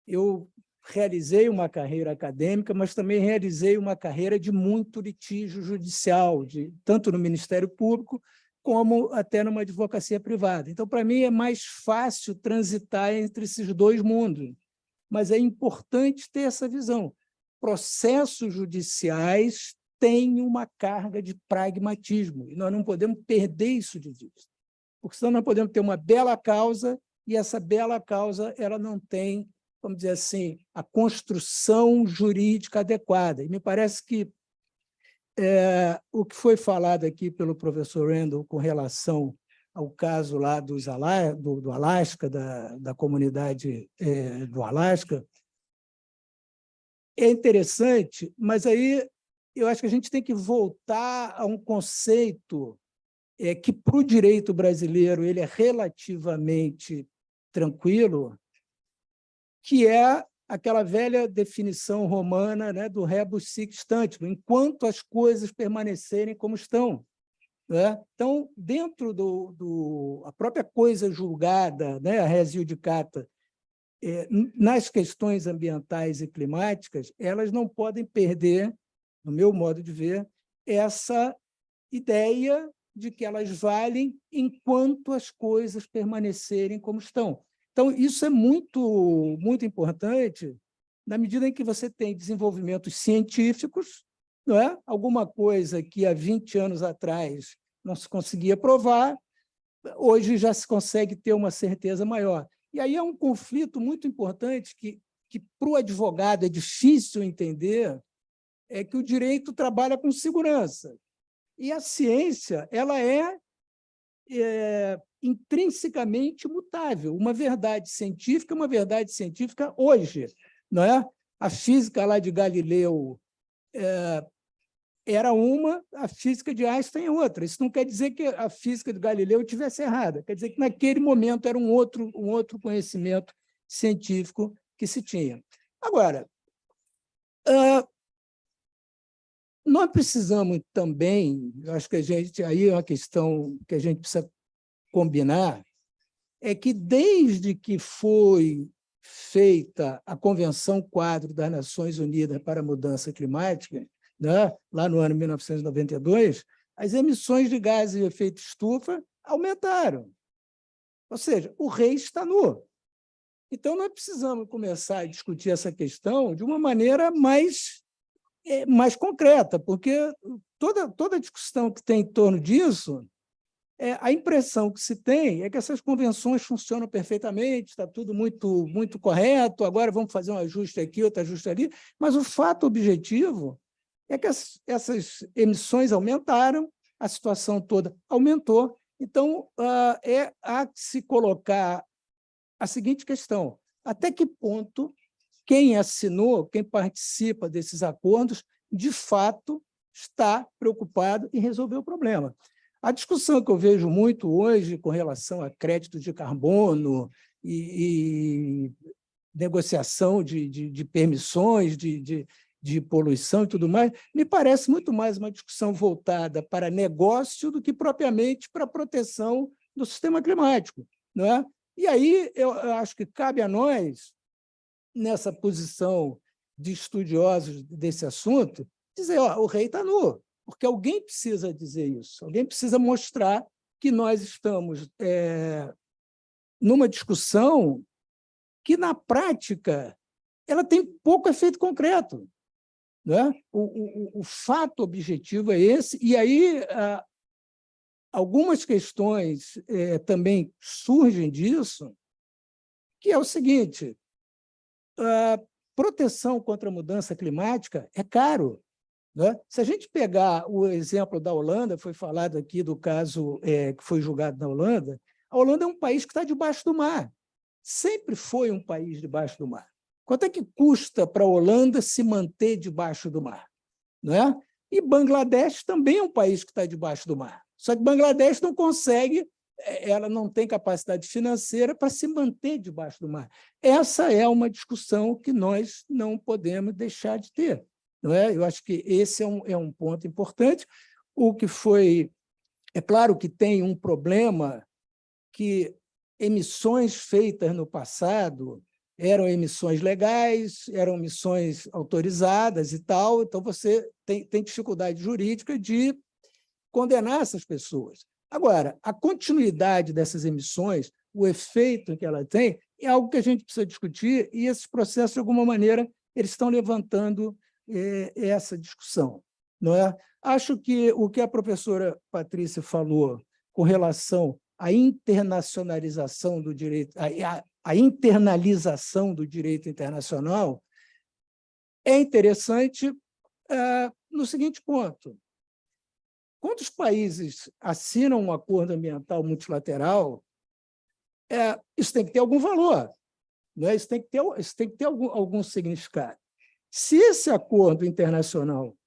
eu realizei uma carreira acadêmica, mas também realizei uma carreira de muito litígio judicial, tanto no Ministério Público como até numa advocacia privada. Então, para mim, é mais fácil transitar entre esses dois mundos, mas é importante ter essa visão. Processos judiciais têm uma carga de pragmatismo, e nós não podemos perder isso de vista, porque senão nós podemos ter uma bela causa, e essa bela causa ela não tem, vamos dizer assim, a construção jurídica adequada. E me parece que o que foi falado aqui pelo professor Randall com relação ao caso lá do Alasca, da comunidade do Alasca, é interessante, mas aí eu acho que a gente tem que voltar a um conceito que, para o direito brasileiro, ele é relativamente tranquilo, que é aquela velha definição romana, né, do rebus sic stantibus, enquanto as coisas permanecerem como estão. Né? Então, dentro a própria coisa julgada, né, a res iudicata, nas questões ambientais e climáticas, elas não podem perder, no meu modo de ver, essa ideia de que elas valem enquanto as coisas permanecerem como estão. Então, isso é muito, muito importante na medida em que você tem desenvolvimentos científicos, não é? Alguma coisa que há 20 anos atrás não se conseguia provar, hoje já se consegue ter uma certeza maior. E aí é um conflito muito importante que para o advogado é difícil entender, é que o direito trabalha com segurança. E a ciência ela é intrinsecamente mutável. Uma verdade científica hoje. Não é? A física lá de Galileu era uma, a física de Einstein é outra. Isso não quer dizer que a física de Galileu estivesse errada, quer dizer que naquele momento era um outro conhecimento científico que se tinha. Agora, nós precisamos também, acho que aí é uma questão que a gente precisa combinar, é que desde que foi feita a Convenção Quadro das Nações Unidas para a Mudança Climática, né, lá no ano 1992, as emissões de gases de efeito estufa aumentaram. Ou seja, o rei está nu. Então, nós precisamos começar a discutir essa questão de uma maneira mais concreta, porque toda a discussão que tem em torno disso, a impressão que se tem é que essas convenções funcionam perfeitamente, está tudo muito, muito correto, agora vamos fazer um ajuste aqui, outro ajuste ali, mas o fato objetivo é que essas emissões aumentaram, a situação toda aumentou. Então, há que se colocar a seguinte questão: até que ponto quem assinou, quem participa desses acordos, de fato está preocupado em resolver o problema? A discussão que eu vejo muito hoje com relação a crédito de carbono e negociação de permissões, de poluição e tudo mais, me parece muito mais uma discussão voltada para negócio do que propriamente para a proteção do sistema climático. Não é? E aí eu acho que cabe a nós, nessa posição de estudiosos desse assunto, dizer, o rei está nu, porque alguém precisa dizer isso, alguém precisa mostrar que nós estamos numa discussão que, na prática, ela tem pouco efeito concreto. Né? O fato objetivo é esse, e aí algumas questões também surgem disso, que é o seguinte: a proteção contra a mudança climática é caro. Né? Se a gente pegar o exemplo da Holanda, foi falado aqui do caso que foi julgado na Holanda, a Holanda é um país que está debaixo do mar, sempre foi um país debaixo do mar. Quanto é que custa para a Holanda se manter debaixo do mar? Não é? E Bangladesh também é um país que está debaixo do mar. Só que Bangladesh não consegue, ela não tem capacidade financeira para se manter debaixo do mar. Essa é uma discussão que nós não podemos deixar de ter. Não é? Eu acho que esse é um ponto importante. O que foi... É claro que tem um problema que emissões feitas no passado eram emissões legais, eram emissões autorizadas e tal, então você tem dificuldade jurídica de condenar essas pessoas. Agora, a continuidade dessas emissões, o efeito que ela tem, é algo que a gente precisa discutir, e esses processos, de alguma maneira, eles estão levantando essa discussão. Não é? Acho que o que a professora Patrícia falou com relação à internacionalização do direito, a internalização do direito internacional é interessante no seguinte ponto: quando os países assinam um acordo ambiental multilateral, isso tem que ter algum valor, não é? Isso tem que ter algum significado. Se esse acordo internacional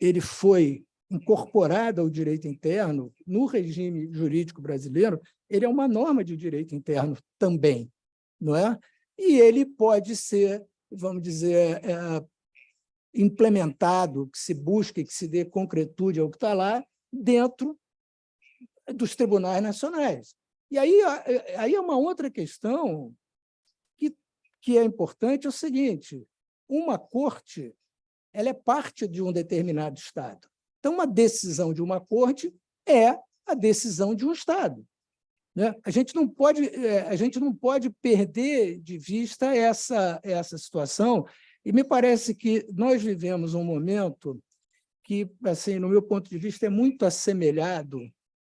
ele foi incorporado ao direito interno, no regime jurídico brasileiro, ele é uma norma de direito interno também, não é? E ele pode ser, vamos dizer, implementado, que se busque, que se dê concretude ao que está lá, dentro dos tribunais nacionais. E aí é uma outra questão que é importante, é o seguinte: uma corte ela é parte de um determinado Estado. Então, uma decisão de uma corte é a decisão de um Estado, né? A gente não pode perder de vista essa situação, e me parece que nós vivemos um momento que, assim, no meu ponto de vista, é muito assemelhado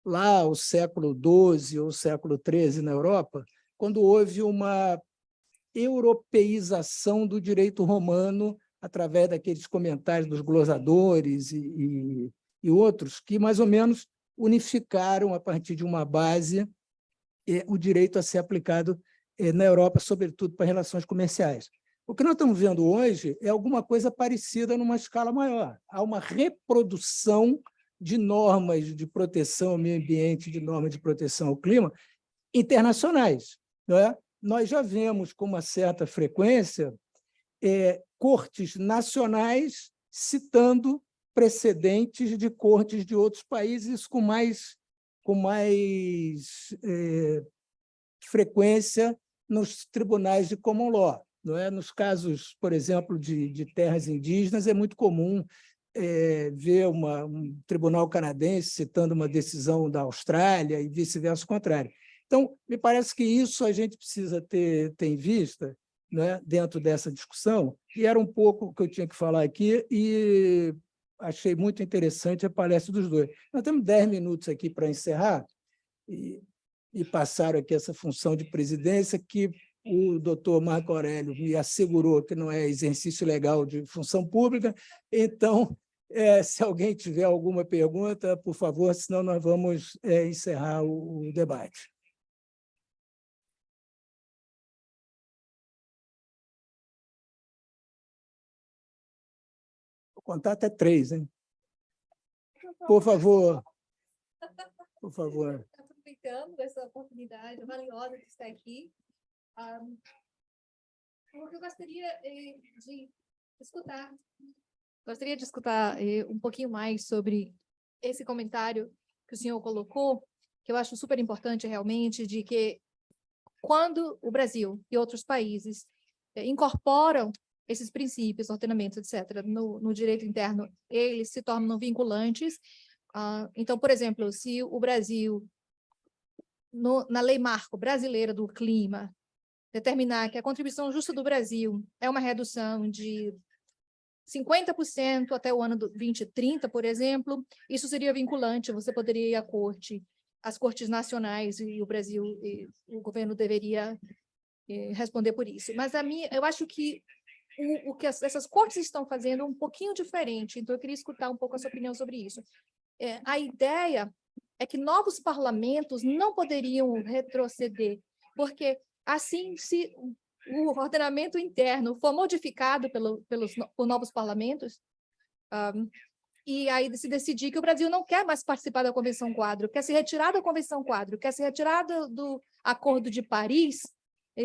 lá ao século XII ou século XIII na Europa, quando houve uma europeização do direito romano através daqueles comentários dos glosadores e outros, que mais ou menos unificaram, a partir de uma base, o direito a ser aplicado na Europa, sobretudo para relações comerciais. O que nós estamos vendo hoje é alguma coisa parecida numa escala maior. Há uma reprodução de normas de proteção ao meio ambiente, de normas de proteção ao clima internacionais, não é? Nós já vemos com uma certa frequência cortes nacionais citando precedentes de cortes de outros países com mais frequência nos tribunais de common law, não é? Nos casos, por exemplo, de terras indígenas, é muito comum ver um tribunal canadense citando uma decisão da Austrália e vice-versa o contrário. Então, me parece que isso a gente precisa ter em vista, né, dentro dessa discussão, e era um pouco o que eu tinha que falar aqui, e achei muito interessante a palestra dos dois. Nós temos 10 minutos aqui para encerrar, e passaram aqui essa função de presidência, que o doutor Marco Aurélio me assegurou que não é exercício legal de função pública. Então, se alguém tiver alguma pergunta, por favor, senão nós vamos encerrar o debate. O contato é 3, hein? Por favor. Por favor. Aproveitando essa oportunidade valiosa de estar aqui, eu gostaria de escutar um pouquinho mais sobre esse comentário que o senhor colocou, que eu acho super importante realmente, de que quando o Brasil e outros países incorporam esses princípios, ordenamentos, etc., no direito interno, eles se tornam vinculantes. Então, por exemplo, se o Brasil, na lei marco brasileira do clima, determinar que a contribuição justa do Brasil é uma redução de 50% até o ano 2030, por exemplo, isso seria vinculante, você poderia ir à corte, às cortes nacionais, e o Brasil, o governo deveria responder por isso. Mas eu acho que o que essas cortes estão fazendo é um pouquinho diferente, então eu queria escutar um pouco a sua opinião sobre isso. A ideia é que novos parlamentos não poderiam retroceder, porque assim, se o ordenamento interno for modificado por novos parlamentos, e aí se decidir que o Brasil não quer mais participar da Convenção Quadro, quer se retirar da Convenção Quadro, quer se retirar do Acordo de Paris,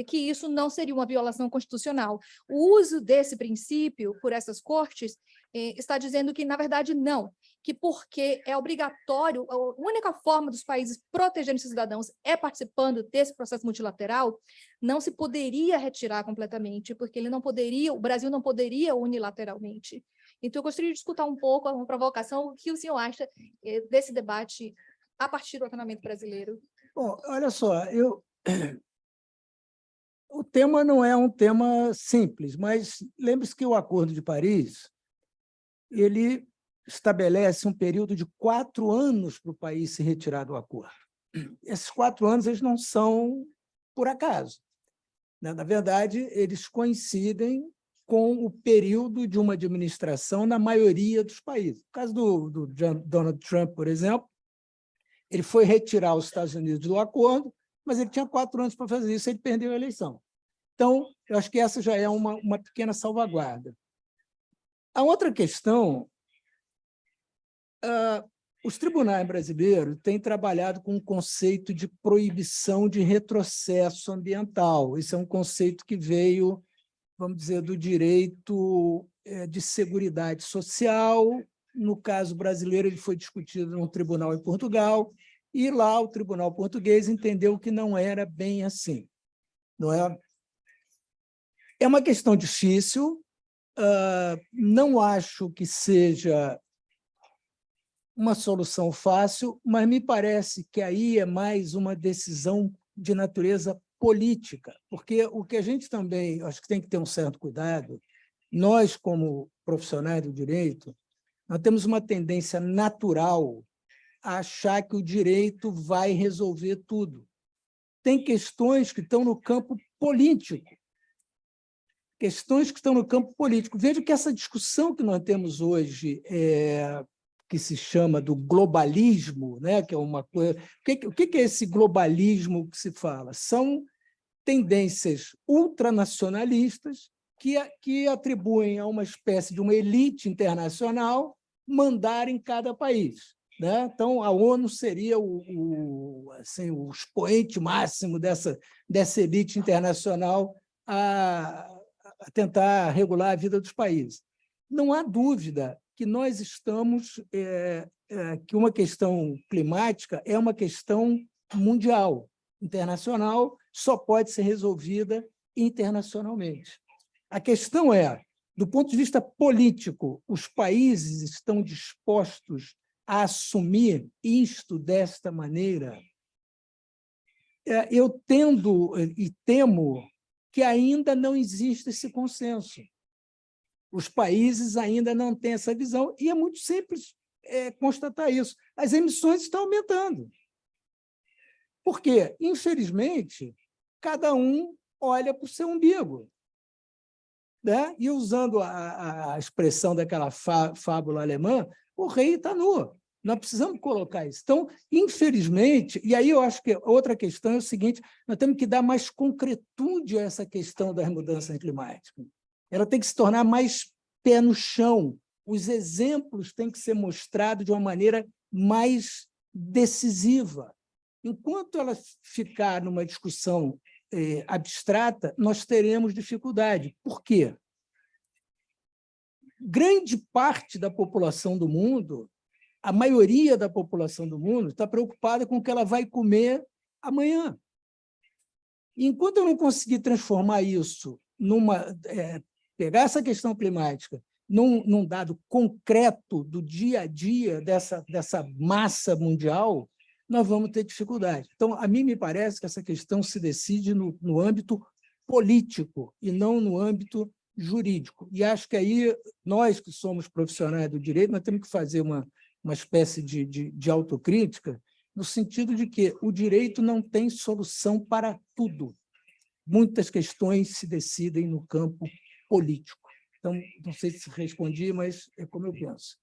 que isso não seria uma violação constitucional. O uso desse princípio por essas cortes está dizendo que, na verdade, não, que porque é obrigatório, a única forma dos países protegerem seus cidadãos é participando desse processo multilateral, não se poderia retirar completamente, porque o Brasil não poderia unilateralmente. Então, eu gostaria de escutar um pouco, uma provocação, o que o senhor acha desse debate a partir do ordenamento brasileiro. Bom, olha só, o tema não é um tema simples, mas lembre-se que o Acordo de Paris ele estabelece um período de 4 anos para o país se retirar do acordo. Esses 4 anos eles não são por acaso. Na verdade, eles coincidem com o período de uma administração na maioria dos países. No caso do Donald Trump, por exemplo, ele foi retirar os Estados Unidos do acordo, mas ele tinha 4 anos para fazer isso, ele perdeu a eleição. Então, eu acho que essa já é uma pequena salvaguarda. A outra questão os tribunais brasileiros têm trabalhado com o conceito de proibição de retrocesso ambiental. Esse é um conceito que veio, vamos dizer, do direito de seguridade social. No caso brasileiro, ele foi discutido num tribunal em Portugal, e lá o tribunal português entendeu que não era bem assim. Não é? É uma questão difícil, não acho que seja uma solução fácil, mas me parece que aí é mais uma decisão de natureza política, porque o que a gente também acho que tem que ter um certo cuidado, nós, como profissionais do direito, nós temos uma tendência natural a achar que o direito vai resolver tudo. Tem questões que estão no campo político, Vejo que essa discussão que nós temos hoje, que se chama do globalismo, né, que é uma coisa... O que é esse globalismo que se fala? São tendências ultranacionalistas que atribuem a uma espécie de uma elite internacional mandar em cada país, né? Então, a ONU seria o expoente máximo dessa elite internacional a tentar regular a vida dos países. Não há dúvida que nós estamos... que uma questão climática é uma questão mundial, internacional, só pode ser resolvida internacionalmente. A questão é, do ponto de vista político, os países estão dispostos a assumir isto desta maneira? Eu tendo e temo que ainda não existe esse consenso. Os países ainda não têm essa visão, e é muito simples constatar isso. As emissões estão aumentando. Por quê? Infelizmente, cada um olha para o seu umbigo, né? E, usando a expressão daquela fábula alemã, o rei está nu. Nós precisamos colocar isso. Então, infelizmente, e aí eu acho que outra questão é o seguinte, nós temos que dar mais concretude a essa questão das mudanças climáticas. Ela tem que se tornar mais pé no chão. Os exemplos têm que ser mostrados de uma maneira mais decisiva. Enquanto ela ficar numa discussão abstrata, nós teremos dificuldade. Por quê? Grande parte da população do mundo, a maioria da população do mundo, está preocupada com o que ela vai comer amanhã. E enquanto eu não conseguir transformar isso pegar essa questão climática num dado concreto do dia a dia dessa massa mundial, nós vamos ter dificuldade. Então, a mim me parece que essa questão se decide no âmbito político e não no âmbito jurídico. E acho que aí, nós que somos profissionais do direito, nós temos que fazer uma espécie de autocrítica, no sentido de que o direito não tem solução para tudo. Muitas questões se decidem no campo político. Então, não sei se respondi, mas é como eu penso.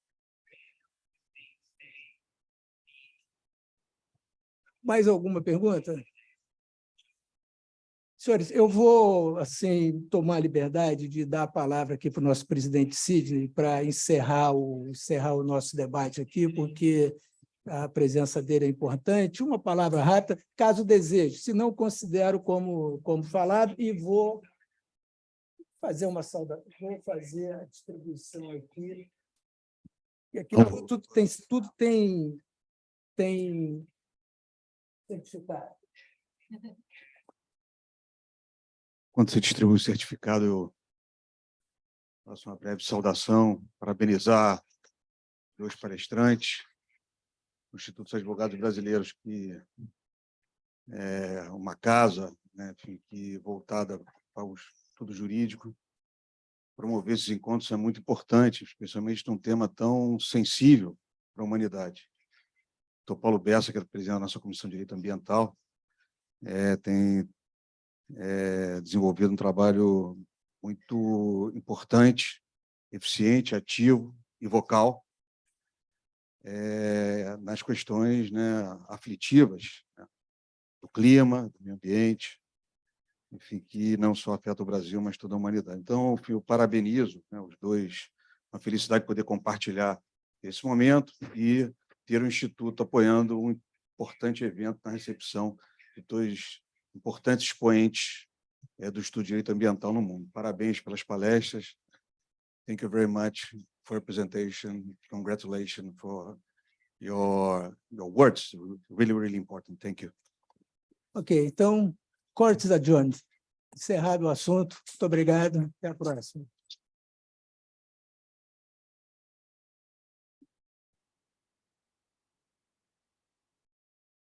Mais alguma pergunta? Senhores, eu vou tomar a liberdade de dar a palavra aqui para o nosso presidente Sidney para encerrar o nosso debate aqui, porque a presença dele é importante. Uma palavra rápida, caso deseje, se não considero como falado, e vou fazer uma saudação, vou fazer a distribuição aqui. E aqui tudo tem certificado. Quando se distribui o certificado, eu faço uma breve saudação, parabenizar dois palestrantes, o Instituto dos Advogados Brasileiros, que é uma casa, né, enfim, voltada para o estudo jurídico. Promover esses encontros é muito importante, especialmente num tema tão sensível para a humanidade. O Dr. Paulo Bessa, que é presidente da nossa Comissão de Direito Ambiental, tem desenvolvido um trabalho muito importante, eficiente, ativo e vocal nas questões, né, aflitivas, né, do clima, do meio ambiente, enfim, que não só afeta o Brasil, mas toda a humanidade. Então, eu parabenizo, né, os dois, uma felicidade poder compartilhar esse momento e ter o Instituto apoiando um importante evento na recepção de dois importantes expoentes do estudo de direito ambiental no mundo. Parabéns pelas palestras. Thank you very much for your presentation. Congratulations for your words. Really, really important. Thank you. Ok, então, cortes adjourned. Encerrado o assunto. Muito obrigado. Até a próxima.